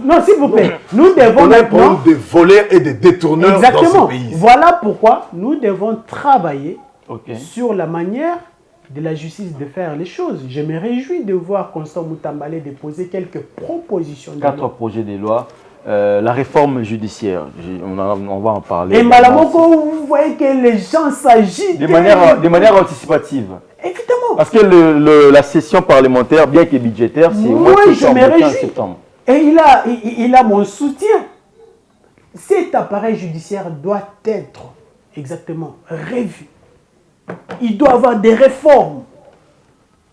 Non, s'il vous plaît. Nous devons maintenant... de voleurs et de détourneurs dans ce pays. Voilà pourquoi nous devons travailler sur la manière de la justice de faire les choses. Je me réjouis de voir Constant Mutambale déposer quelques propositions. 4 projets de loi. La réforme judiciaire, on va en parler. Et Malamoko, vous voyez que les gens s'agitent. De manière anticipative. Évidemment. Parce que la session parlementaire, bien que budgétaire, c'est moi je me réjouis. Et il a mon soutien. Cet appareil judiciaire doit être exactement revu. Il doit avoir des réformes.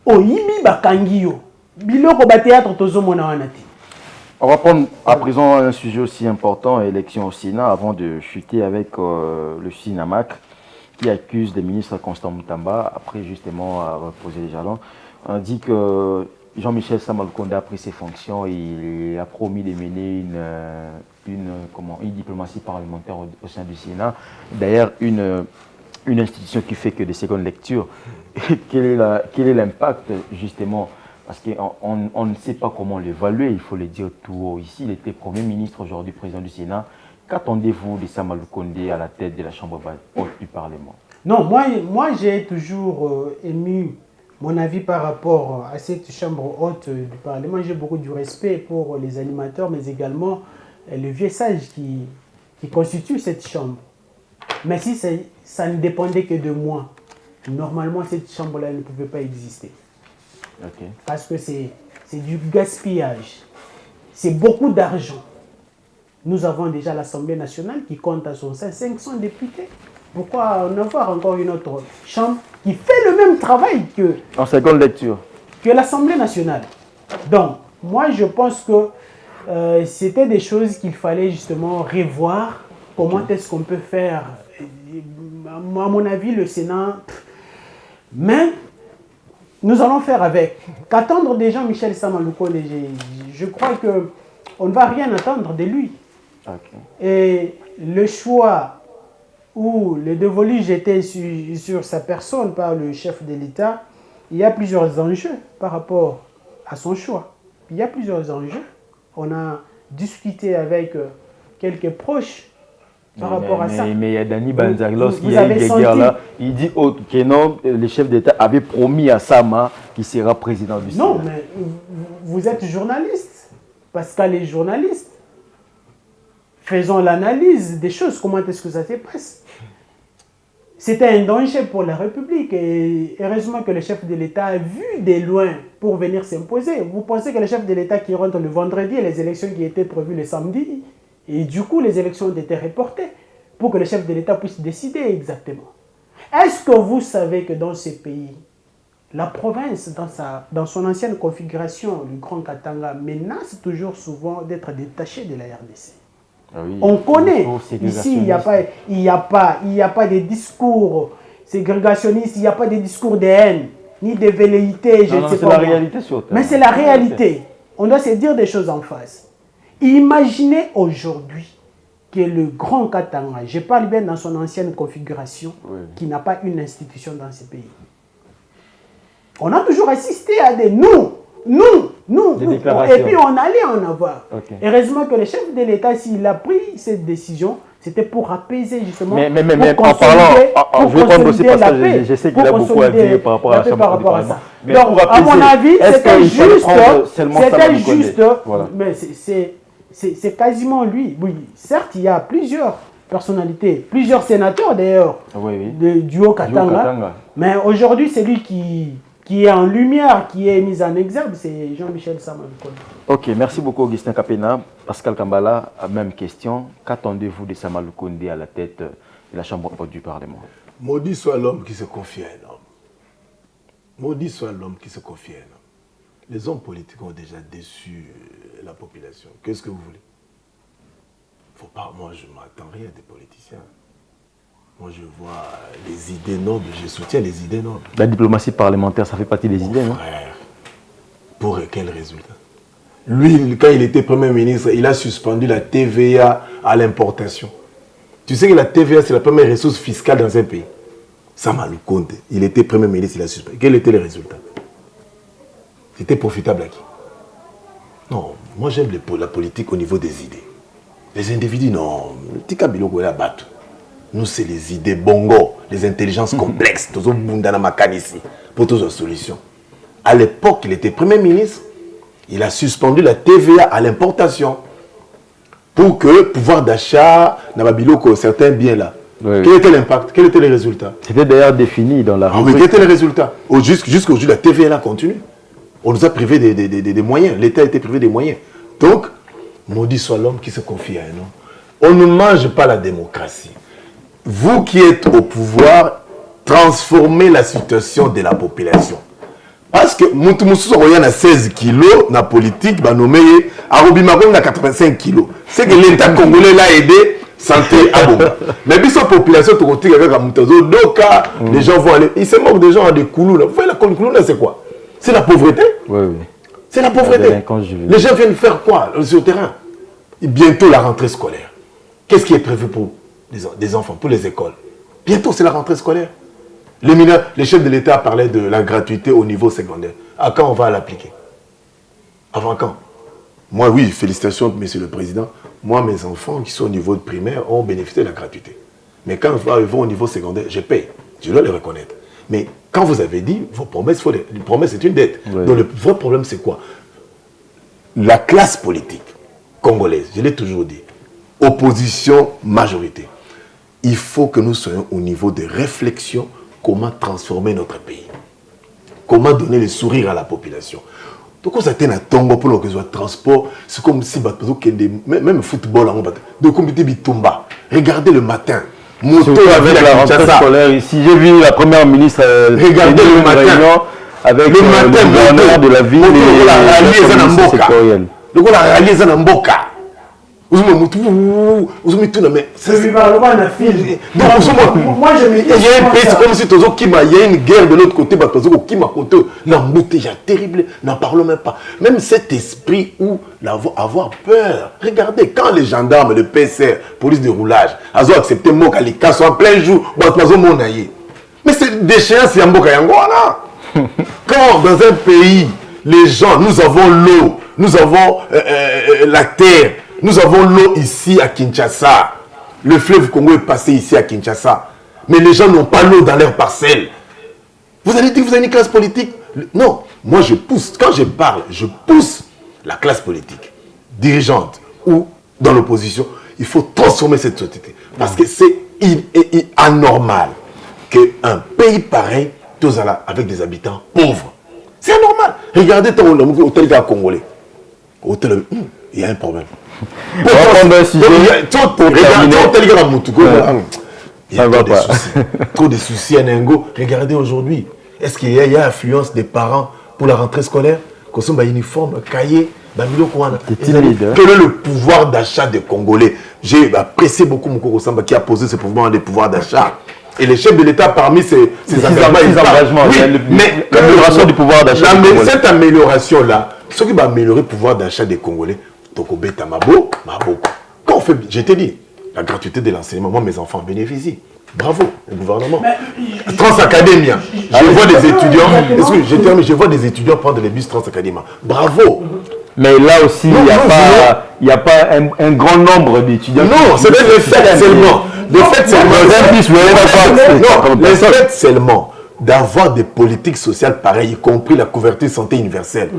Oyimi Bakangio. Biloko ba théâtre tozomona wanati. On va prendre à présent un sujet aussi important, élection au Sénat, avant de chuter avec le Sinamac, qui accuse le ministre Constant Mutamba, après justement avoir posé les jalons. On dit que Jean-Michel Sama Lukonde a pris ses fonctions et il a promis de mener une diplomatie parlementaire au sein du Sénat. D'ailleurs, une institution qui fait que des secondes lectures. Quel est l'impact justement? Parce qu'on ne sait pas comment l'évaluer, il faut le dire tout haut. Ici, il était Premier ministre, aujourd'hui président du Sénat. Qu'attendez-vous de Sama Lukonde à la tête de la Chambre haute du Parlement? Non, moi j'ai toujours émis mon avis par rapport à cette Chambre haute du Parlement. J'ai beaucoup de respect pour les animateurs, mais également le vieux sage qui constitue cette Chambre. Mais si ça ne dépendait que de moi, normalement cette Chambre-là ne pouvait pas exister. Parce que c'est du gaspillage. C'est beaucoup d'argent. Nous avons déjà l'Assemblée nationale qui compte à son sein 500 députés. Pourquoi en avoir encore une autre chambre qui fait le même travail en seconde lecture que l'Assemblée nationale? Donc, moi je pense que c'était des choses qu'il fallait justement revoir. Comment est-ce qu'on peut faire? À mon avis, le Sénat... Mais... nous allons faire avec. Qu'attendre des gens, Michel Sama Lukonde, je crois qu'on ne va rien attendre de lui. Et le choix où le dévolu jeté sur sa personne par le chef de l'État, il y a plusieurs enjeux par rapport à son choix. Il y a plusieurs enjeux. On a discuté avec quelques proches par rapport à ça. Mais il y a Dani Banzag, lorsqu'il y a une guerre là, il dit que non, le chef d'État avait promis à Sama qu'il sera président du Sénat. Non, mais vous êtes journaliste. Pascal est journaliste. Faisons l'analyse des choses. Comment est-ce que ça se passe? C'était un danger pour la République. Et heureusement que le chef de l'État a vu de loin pour venir s'imposer. Vous pensez que le chef de l'État qui rentre le vendredi et les élections qui étaient prévues le samedi, et du coup, les élections ont été reportées pour que le chef de l'État puisse décider exactement. Est-ce que vous savez que dans ces pays, la province, dans son ancienne configuration, le Grand Katanga, menace toujours souvent d'être détachée de la RDC? Oui, on connaît, ici, il n'y a pas de discours ségrégationnistes, il n'y a pas de discours de haine, ni de velléité, je ne sais pas. C'est la réalité surtout. Mais c'est la réalité. On doit se dire des choses en face. Imaginez aujourd'hui que le Grand Katanga, je parle bien dans son ancienne configuration, qui n'a pas une institution dans ce pays. On a toujours assisté à des nous. Et puis on allait en avoir. Heureusement que le chef de l'État, s'il a pris cette décision, c'était pour apaiser justement. Mais en parlant, je vais prendre aussi parce que je sais qu'il a beaucoup à dire par rapport à ça. Donc, à mon avis, c'était juste. Mais c'est quasiment lui. Oui, certes, il y a plusieurs personnalités, plusieurs sénateurs d'ailleurs, du Haut-Katanga. Mais aujourd'hui, c'est lui qui est en lumière, qui est mis en exergue, c'est Jean-Michel Sama Lukonde. Ok, merci beaucoup Augustin Kapena. Pascal Kambala, même question. Qu'attendez-vous de Sama Lukonde à la tête de la Chambre haute du Parlement? Maudit soit l'homme qui se confie à un homme. Maudit soit l'homme qui se confie à un homme. Les hommes politiques ont déjà déçu la population. Qu'est-ce que vous voulez? Faut pas, moi je ne m'attends rien des politiciens. Moi, je vois les idées nobles, je soutiens les idées nobles. La diplomatie parlementaire, ça fait partie des idées, non? Frère, pour quel résultat? Lui, quand il était Premier ministre, il a suspendu la TVA à l'importation. Tu sais que la TVA, c'est la première ressource fiscale dans un pays. Sama Lukonde, il était Premier ministre, il a suspendu. Quels étaient les résultats? C'était profitable à qui? Non, moi j'aime la politique au niveau des idées. Les individus, non. Tika Biloko est la batte. Nous, c'est les idées bongo, les intelligences complexes. Tous pour toutes les solutions. À l'époque, il était Premier ministre. Il a suspendu la TVA à l'importation. Pour que le pouvoir d'achat, Nababiloko, certains biens là. Oui. Quel était l'impact? Quels étaient les résultats? C'était d'ailleurs défini dans la rubrique. Quels étaient les résultats? Jusqu'aujourd'hui, la TVA là continue. On nous a privé des moyens. L'État a été privé des moyens. Donc, maudit soit l'homme qui se confie à un homme. On ne mange pas la démocratie. Vous qui êtes au pouvoir, transformez la situation de la population. Parce que Moutoumoussou a 16 kilos, la politique, va nommer Arobimagon a 85 kilos. C'est que l'État congolais l'a aidé, santé à Bonga. Mais puis sa population, les gens vont aller. Il se moque des gens à des coulous. Vous voyez la coulou, c'est quoi? C'est la pauvreté. Oui, oui. C'est la pauvreté. Les gens viennent faire quoi sur le terrain? Et bientôt la rentrée scolaire. Qu'est-ce qui est prévu pour les enfants, pour les écoles? Bientôt, c'est la rentrée scolaire. Les chefs de l'État parlaient de la gratuité au niveau secondaire. À quand on va l'appliquer? Avant quand? Moi, oui, félicitations, monsieur le président. Moi, mes enfants qui sont au niveau de primaire ont bénéficié de la gratuité. Mais quand ils vont au niveau secondaire, je paye. Je dois les reconnaître. Mais quand vous avez dit, vos promesses, les promesses, c'est une dette. Oui. Donc le vrai problème, c'est quoi? La classe politique congolaise, je l'ai toujours dit, opposition, majorité. Il faut que nous soyons au niveau de réflexion, comment transformer notre pays. Comment donner le sourire à la population. Donc quand ça tient à Tongo pour le transport, c'est comme si, même football, de comité Bitumba. Regardez le matin. Moto avec la rentrée scolaire ici, j'ai vu la première ministre regardez le matin avec le gouverneur de la ville et la sectorielle. Le gars a réalisé un mboka. Moi je me dis, il y a un pays, c'est comme si il y a une guerre de l'autre côté, l'embouteillage terrible, n'en parlons même pas. Même cet esprit où avoir peur. Regardez, quand les gendarmes, le PCR, police de roulage, ils ont accepté Moka, les cas sont en plein jour, mais c'est déchéance, c'est un Moka Yangoana. Quand dans un pays, les gens, nous avons l'eau, nous avons la terre, nous avons l'eau ici à Kinshasa. Le fleuve Congo est passé ici à Kinshasa. Mais les gens n'ont pas l'eau dans leurs parcelles. Vous allez dire que vous avez une classe politique? Non. Moi, je pousse. Quand je parle, je pousse la classe politique, dirigeante ou dans l'opposition. Il faut transformer cette société. Parce que c'est anormal qu'un pays pareil, avec des habitants pauvres. C'est anormal. Regardez ton hôtel congolais. Hôtel, il y a un problème. Il y a trop de soucis à Nengo. Regardez aujourd'hui. Est-ce qu'il y a affluence des parents pour la rentrée scolaire? Qu'on soit uniforme, cahier, quel est le pouvoir d'achat des Congolais? J'ai apprécié beaucoup Moukoko Samba qui a posé ce pouvoir des pouvoirs d'achat. Et les chefs de l'État, parmi ces engagements, oui, mais l'amélioration du pouvoir d'achat. Cette amélioration-là, ce qui va améliorer le pouvoir d'achat des Congolais, quand on fait, je t'ai dit, la gratuité de l'enseignement, moi mes enfants bénéficient. Bravo au gouvernement. Transacadémia. Je vois des étudiants, je vois des étudiants prendre les bus Transacadémia. Bravo. Mais là aussi, il n'y a pas un grand nombre d'étudiants. Non, c'est le fait seulement. Le fait seulement d'avoir des politiques sociales pareilles, y compris la couverture santé universelle.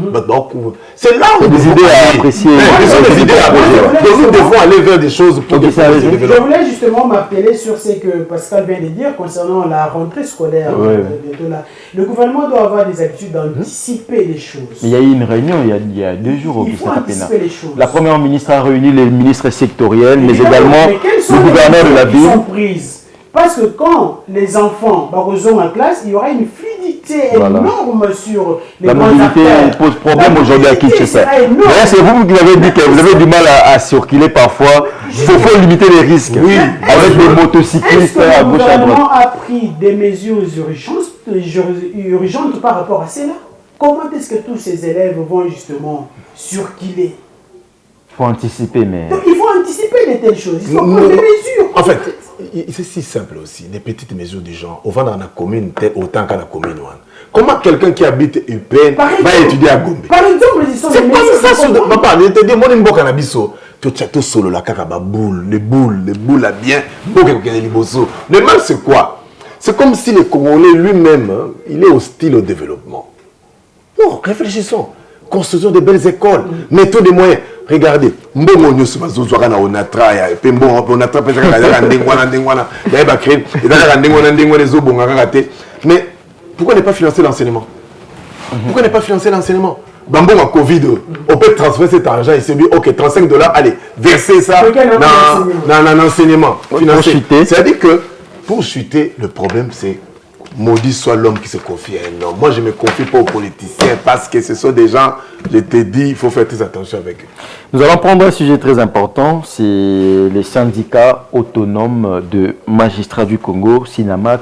C'est là où des idées à apprécier. Donc nous devons aller vers des choses pour des Je voulais justement m'appeler sur ce que Pascal vient de dire concernant la rentrée scolaire. Le gouvernement doit avoir des habitudes d'anticiper les choses. Il y a eu une réunion il y a 2 jours au anticiper les choses. La première ministre a réuni les ministres sectoriels, mais également le gouverneur de la ville. Parce que quand les enfants vont en classe, il y aura une fluidité énorme sur les la mobilité pose problème aujourd'hui à Kinshasa. D'ailleurs, c'est vous qui avez dit que vous avez du mal à circuler parfois. Il faut limiter les risques. Oui. Avec les motocyclistes à gauche à droite. Le gouvernement a pris des mesures urgentes par rapport à cela. Comment est-ce que tous ces élèves vont justement circuler? Il faut anticiper, mais... Donc, il faut anticiper de telles choses. Il faut prendre des mesures. En fait, c'est si simple aussi, des petites mesures du genre. Au dans la commune, autant qu'à la commune. Comment quelqu'un qui habite UPN va étudier à Gombe? Par exemple, ils sont c'est comme ça. Papa, je te dis, moi, je ne sais pas tu as solo la caca, les boules là bien. Le mal, c'est quoi? C'est comme si le Congolais lui-même, il est hostile au développement. Non, réfléchissons. Construisons de belles écoles, mettons des moyens. Regardez, mais pourquoi ne pas financer l'enseignement? Pourquoi ne pas financer l'enseignement? Bambou à Covid, on peut transférer cet argent et se dire, ok, $35, allez, versez ça dans l'enseignement. C'est-à-dire que pour chuter, le problème c'est maudit soit l'homme qui se confie à un homme. Moi, je ne me confie pas aux politiciens parce que ce sont des gens, je te dis, il faut faire très attention avec eux. Nous allons prendre un sujet très important, c'est les syndicats autonomes de magistrats du Congo, SINAMAC,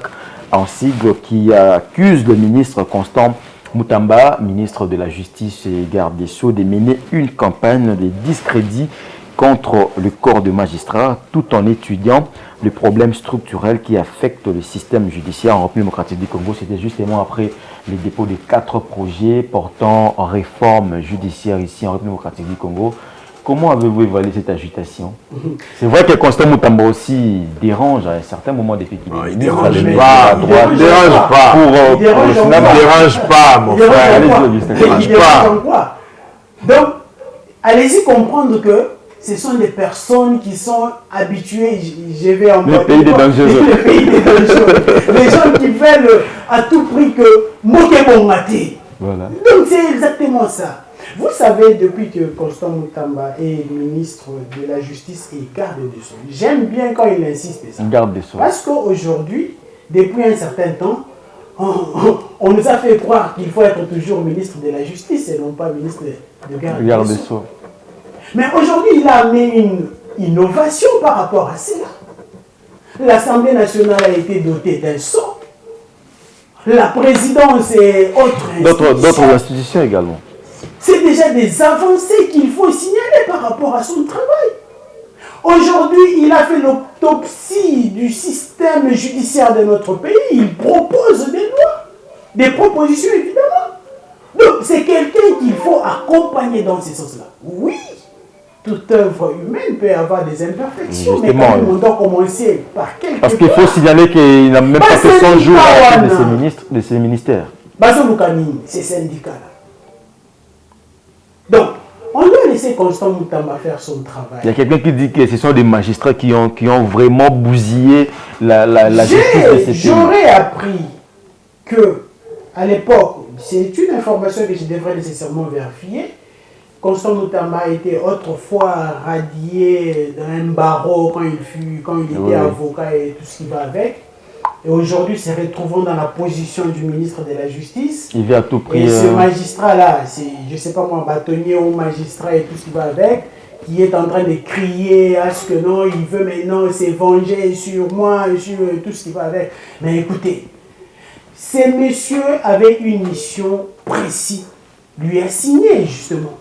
en sigle, qui accuse le ministre Constant Mutamba, ministre de la Justice et garde des Sceaux, de mener une campagne de discrédit contre le corps de magistrats, tout en étudiant les problèmes structurels qui affectent le système judiciaire en République démocratique du Congo. C'était justement après les dépôts de 4 projets portant en réforme judiciaire ici en République démocratique du Congo. Comment avez-vous évalué cette agitation? C'est vrai que Constant Mutamba aussi dérange à un certain moment depuis qu'il est ministre. Il dérange pas. Il dérange pas, mon frère. Il dérange pas. Donc, allez-y comprendre que ce sont des personnes qui sont habituées, je vais en le pays des dangereux. Le pays des dangereux. Les gens qui veulent à tout prix que moquer mon maté. Voilà. Donc c'est exactement ça. Vous savez, depuis que Constant Mutamba est ministre de la Justice et garde des Sceaux, j'aime bien quand il insiste ça. Garde des Sceaux. Parce qu'aujourd'hui, depuis un certain temps, on nous a fait croire qu'il faut être toujours ministre de la Justice et non pas ministre de garde des Sceaux. Mais aujourd'hui, il a amené une innovation par rapport à cela. L'Assemblée nationale a été dotée d'un sceau. La présidence et d'autres institutions également. C'est déjà des avancées qu'il faut signaler par rapport à son travail. Aujourd'hui, il a fait l'autopsie du système judiciaire de notre pays. Il propose des lois, des propositions évidemment. Donc, c'est quelqu'un qu'il faut accompagner dans ce sens-là. Oui, toute œuvre humaine peut avoir des imperfections, justement, mais quand même, on doit commencer par quelque chose. Parce qu'il faut signaler qu'il n'a même pas fait 100 jours à la tête de ses ministères. Bazo Lukani, ces syndicats-là. Donc, on doit laisser Constant Mutamba faire son travail. Il y a quelqu'un qui dit que ce sont des magistrats qui ont vraiment bousillé la justice de ces pays. J'aurais appris que, à l'époque, c'est une information que je devrais nécessairement vérifier, Constant Mutamba était autrefois radié dans un barreau quand il était avocat et tout ce qui va avec. Et aujourd'hui, se retrouvons dans la position du ministre de la Justice. Il vient à tout prix. Et ce magistrat-là, c'est, je ne sais pas moi, bâtonnier ou magistrat et tout ce qui va avec, qui est en train de crier à ce que non, il veut maintenant se venger sur moi, sur tout ce qui va avec. Mais écoutez, ces messieurs avec une mission précise lui a signé justement.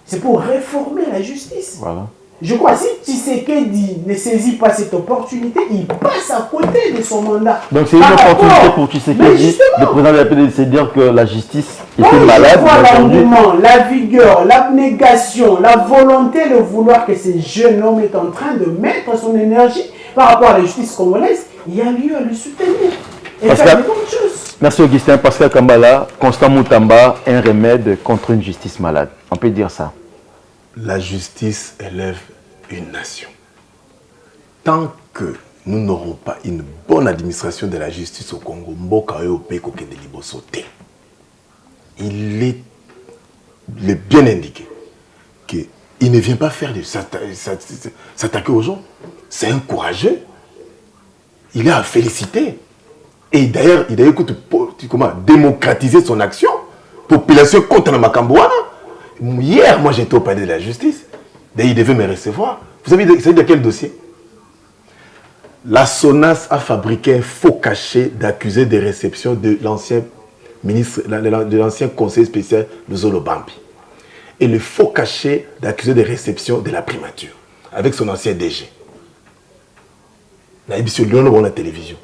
C'est pour réformer la justice. Voilà. Je crois que si Tshisekedi ne saisit pas cette opportunité, il passe à côté de son mandat. Donc c'est une opportunité pour Tshisekedi, le président de la République, de se dire que la justice était malade. L'engouement, la vigueur, l'abnégation, la volonté de vouloir que ce jeune homme est en train de mettre son énergie par rapport à la justice congolaise, il y a lieu à le soutenir et faire de bonnes choses. Merci Augustin. Pascal Kambala, Constant Mutamba, un remède contre une justice malade. On peut dire ça. La justice élève une nation. Tant que nous n'aurons pas une bonne administration de la justice au Congo, il est bien indiqué qu'il ne vient pas faire de s'attaquer aux gens. C'est un courageux. Il est à féliciter. Et d'ailleurs, il a démocratisé son action. Population contre la Makambouana. Hier, moi j'étais au palais de la justice. Il devait me recevoir. Vous savez de quel dossier? La SONAS a fabriqué un faux cachet d'accusé de réception de l'ancien ministre, de l'ancien conseiller spécial Luzolo Bambi. Et le faux cachet d'accusé de réception de la primature, avec son ancien DG. dans la télévision.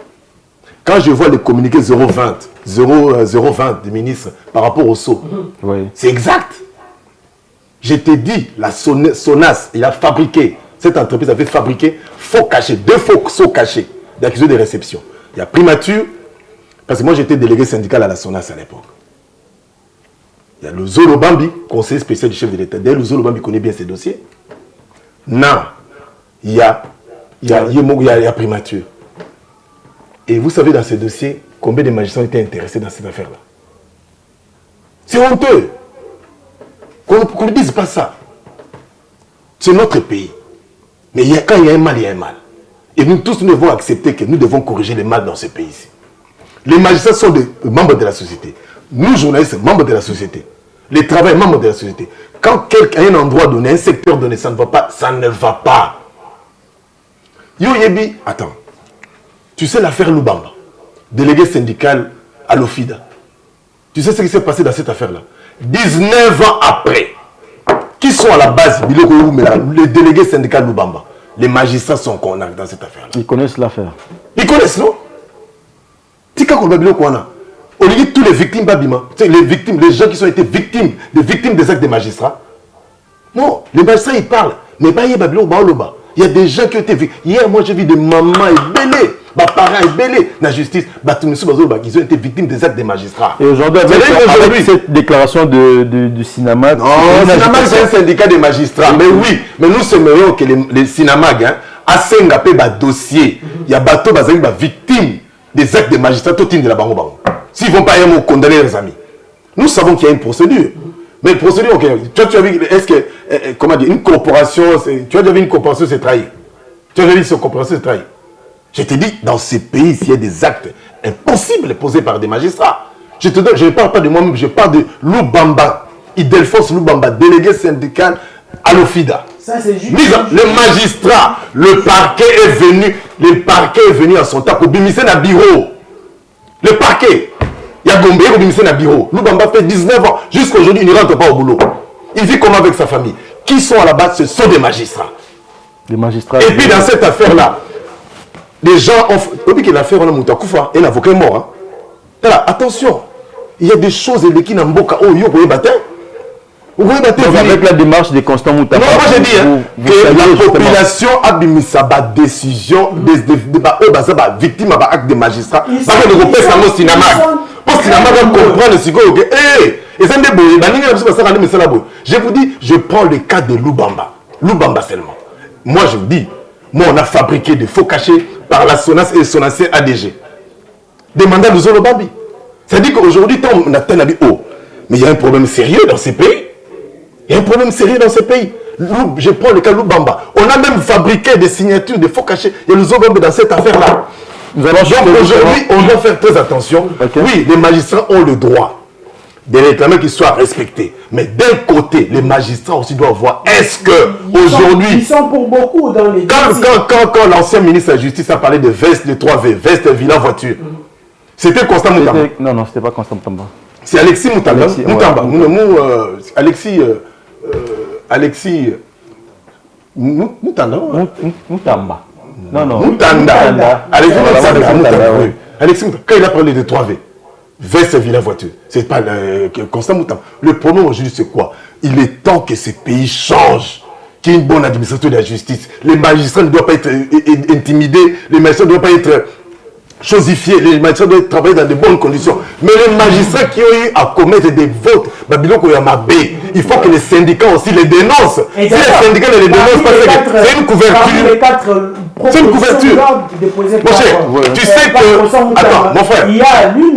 Quand je vois les communiqués 0,20 du ministre par rapport au SO, c'est exact. Je t'ai dit, la Sonas, il a fabriqué, cette entreprise avait fabriqué faux cachés, 2 faux SO cachés d'accusés de réception. Il y a primature, parce que moi j'étais délégué syndical à la Sonas à l'époque. Il y a le Zolo Bambi, conseiller spécial du chef de l'État. D'ailleurs, le Zolo Bambi connaît bien ces dossiers. Non, il y a primature. Et vous savez dans ces dossiers, combien de magistrats étaient intéressés dans cette affaire-là? C'est honteux. Qu'on ne dise pas ça. C'est notre pays. Mais quand il y a un mal, il y a un mal. Et nous tous, nous devons accepter que nous devons corriger les mal dans ce pays-ci. Les magistrats sont des membres de la société. Nous, journalistes, membres de la société. Les travailleurs, membres de la société. Quand quelqu'un a un endroit donné, un secteur donné, ça ne va pas. Ça ne va pas. Yo Yebi, attends. Tu sais l'affaire Lubamba, délégué syndical à l'OFIDA. Tu sais ce qui s'est passé dans cette affaire-là? 19 ans après, qui sont à la base, les délégués syndicaux Lubamba, les magistrats sont condamnés dans cette affaire-là. Ils connaissent l'affaire. Ils connaissent, non? Tika Kolbabilo Kouana. Au lieu de tous les victimes Babima, les victimes, les gens qui ont été victimes des actes des magistrats. Non, les magistrats ils parlent, mais pas Babilo Baoloba. Il y a des gens qui ont été victimes. Hier, moi j'ai vu des mamans ébellées. Mes parents ébellés dans la justice, ils ont été victimes des actes des magistrats. Et aujourd'hui, avec cette déclaration du Sinamag... Non, le Sinamag c'est un syndicat des magistrats. Mais oui, mais nous sommes que les Sinamag, à Sengapé, dossier, il y a bateau victimes des actes des magistrats, tout de la bango bango. S'ils ne vont pas y condamner les amis. Nous savons qu'il y a une procédure. Mais une procédure, ok. Tu as vu, est-ce que, comment dire, une corporation, tu as déjà vu une corporation se trahir? Tu as déjà vu une corporation se trahir? Je te dis, dans ces pays, il y a des actes impossibles posés par des magistrats. Je ne parle pas de moi-même, je parle de Lubamba, Idelphos Lubamba, délégué syndical à l'OFIDA. Ça, c'est juste. Le magistrat, le parquet est venu à son temps pour bimisser dans le bureau. Le parquet, il y a Gombe pour bimisser dans le bureau. Lubamba fait 19 ans, jusqu'à aujourd'hui, il ne rentre pas au boulot. Il vit comment avec sa famille? Qui sont à la base? Ce sont des magistrats. Des magistrats. Et puis dans cette affaire-là, les gens ont... Depuis que l'affaire, on a Moutakufa, et l'avocat est mort. Hein. Là, attention, il y a des choses qui n'ont pas avec la démarche de Constant Moutaba. Non, moi j'ai dit que la population a mis sa décision des victimes de l'acte des magistrats. Parce que nous reprenons le cinéma. Pour le cinéma, on comprend le psycho. Je vous dis, je prends le cas de Lubamba. Lubamba seulement. Moi je vous dis, moi on a fabriqué des faux cachets par la Sonas et son ancien ADG. Des mandats de Zolo Babi. C'est-à-dire qu'aujourd'hui, on a tel habit haut. Mais il y a un problème sérieux dans ces pays. Il y a un problème sérieux dans ces pays. Je prends le cas de Lubamba. On a même fabriqué des signatures, des faux cachets. Il y a le Zolo Babi dans cette affaire-là. Donc aujourd'hui, on doit faire très attention. Okay. Oui, les magistrats ont le droit de réclamer qu'ils soient respectés. Mais d'un côté, les magistrats aussi doivent voir, est-ce que aujourd'hui... Ils sont pour beaucoup dans les... Quand l'ancien ministre de la Justice a parlé de veste, de 3V, veste, villa, voiture, c'était Constant Moutamba. Non, c'était pas Constant Moutamba. C'est Alexis Moutamba. Alexis Moutamba. Moutamba. Non. Moutanda. Alexis Moutamba. Quand il a parlé de 3V, veste, villa, voiture, c'est pas Constant Moutamba. Le problème aujourd'hui, c'est quoi? Il est temps que ces pays changent. Qu'il y ait une bonne administration de la justice. Les magistrats ne doivent pas être intimidés. Les magistrats ne doivent pas être chosifiés. Les magistrats doivent travailler dans de bonnes conditions. Mais les magistrats qui ont eu à commettre des votes, il faut que les syndicats aussi les dénoncent. Si les syndicats ne les dénoncent pas, c'est une couverture. C'est une couverture. Mon cher, tu sais que... Attends, mon frère,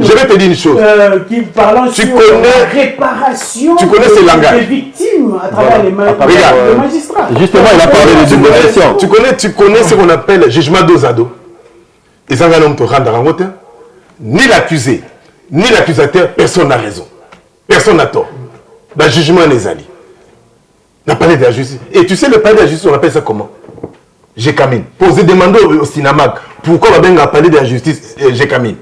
je vais te dire une chose. Qui parlant sur la réparation des victimes à travers les magistrats. Justement, il a parlé de démolition. Tu connais ce qu'on appelle jugement dosado. Et ça va te rendre en route. Ni l'accusé, ni l'accusateur, personne n'a raison. Personne n'a tort. Le jugement les alliés. On a parlé de la justice. Et tu sais, le palais de la justice, on appelle ça comment? Gécamine. Posez demander au Sinamag pourquoi on a parlé de la justice Gécamine.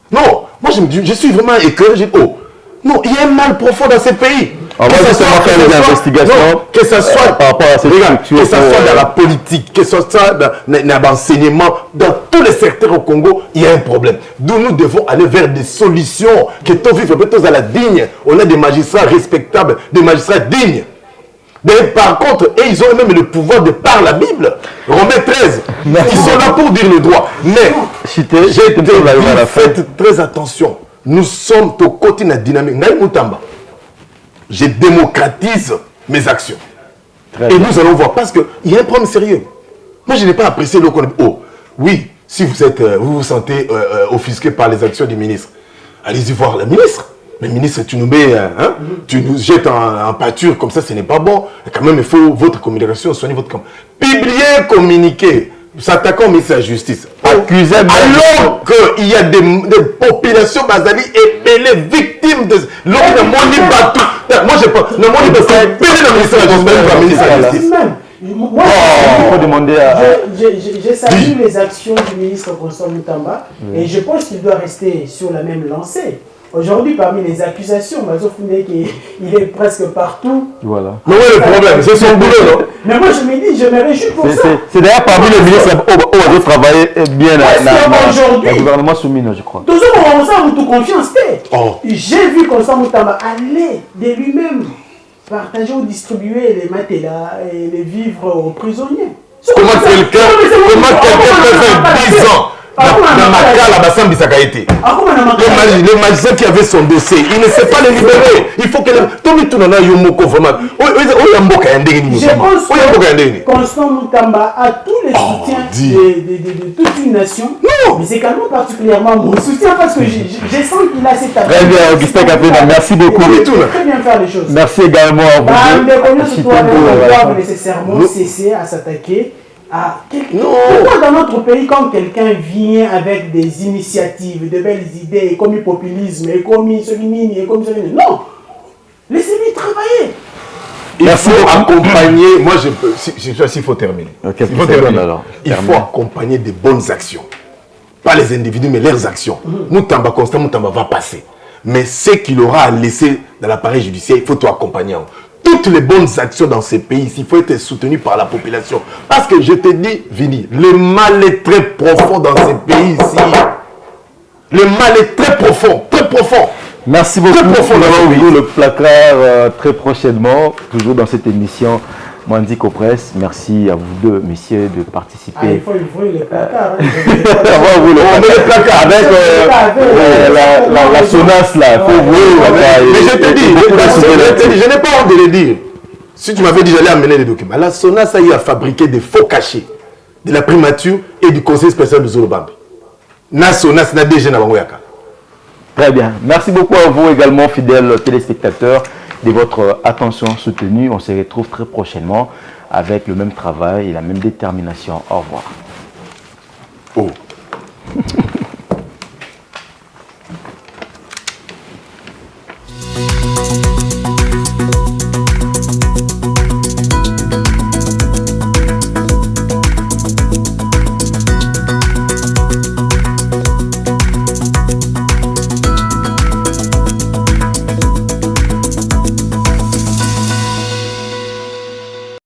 Non, moi je suis vraiment écœuré. Je dis, oh, non, il y a un mal profond dans ces pays. On va justement faire les investigations. Que ce soit par rapport à cette structure. Que ce soit dans la politique, que ce soit dans l'enseignement, dans tous les secteurs au Congo, il y a un problème. D'où nous devons aller vers des solutions que tous vivent, tous à la digne. On a des magistrats respectables, des magistrats dignes. Mais par contre, ils ont même le pouvoir de par la Bible. Romains 13. Ils sont là pour dire le droit. Mais faites très attention. Nous sommes au côté de la dynamique. Je démocratise mes actions. Et nous allons voir. Parce qu'il y a un problème sérieux. Moi, je n'ai pas apprécié le qu'on. Oh, oui, si vous vous sentez offusqué par les actions du ministre, allez-y voir le ministre. Mais ministre, tu nous mets, tu nous jettes en pâture comme ça, ce n'est pas bon. Et quand même, il faut votre communication, soigner votre publier, communiquer, s'attaquant au ministère de la Justice. Accuser alors qu'il y a des populations basali épelées, victimes de l'homme de moi, je pense, le monde est épelé dans le ministère de la Justice. Moi, il faut demander à... Je salue les actions du ministre Constant Moutamba et je pense qu'il doit rester sur la même lancée. Aujourd'hui, parmi les accusations, Mazo Foundé, il est presque partout. Voilà. Mais oui, le problème, c'est son boulot, non? Mais moi, je me dis, je me réjouis pour ça. C'est d'ailleurs parmi les ministres où on doit travailler bien dans le gouvernement soumis, je crois. Tout ça, on tout confiance. J'ai vu Constant Moutamba aller de lui-même partager ou distribuer les matelas et les vivres aux prisonniers. Comment quelqu'un peut faire 10 ans dans ma cas, la Bassam Bissakaïté. Le magistrat qui avait son dossier, il ne sait pas les libérer. Il faut que je pense que Constant Moutamba a tous les soutiens de toute une nation. Non. Mais c'est également particulièrement mon soutien parce que je sens qu'il a cette très bien, Augustin Kapena, merci beaucoup. Il peut très bien faire les choses. Merci également à vous. Mais on doit nécessairement cesser à s'attaquer. Pourquoi dans notre pays, quand quelqu'un vient avec des initiatives, de belles idées, comme le populisme, et comme non, laissez-lui travailler. Il faut accompagner, moi je peux, s'il faut terminer. Il faut accompagner des bonnes actions. Pas les individus, mais leurs actions. Moutamba Constant, Moutamba va passer. Mais ce qu'il aura à laisser dans l'appareil judiciaire, il faut tout accompagner. Toutes les bonnes actions dans ces pays, il faut être soutenu par la population. Parce que je te dis, Vini, le mal est très profond dans ces pays ici. Le mal est très profond, très profond. Merci beaucoup. Très profond. Nous allons ouvrir le placard très prochainement, toujours dans cette émission Mondi Copresse. Merci à vous deux, messieurs, de participer. Il faut ouvrir le placard. On va ouvrir le placard avec la SONAS là. Il faut ouvrir. Mais je te dis, je n'ai pas honte de le dire. Si tu m'avais dit j'allais amener les documents, la SONAS a eu à fabriquer des faux cachets de la primature et du conseil spécial de Zolobambi. Na SONAS n'a déjà n'a pas. Très bien. Merci beaucoup à vous également, fidèles téléspectateurs, de votre attention soutenue. On se retrouve très prochainement avec le même travail et la même détermination. Au revoir.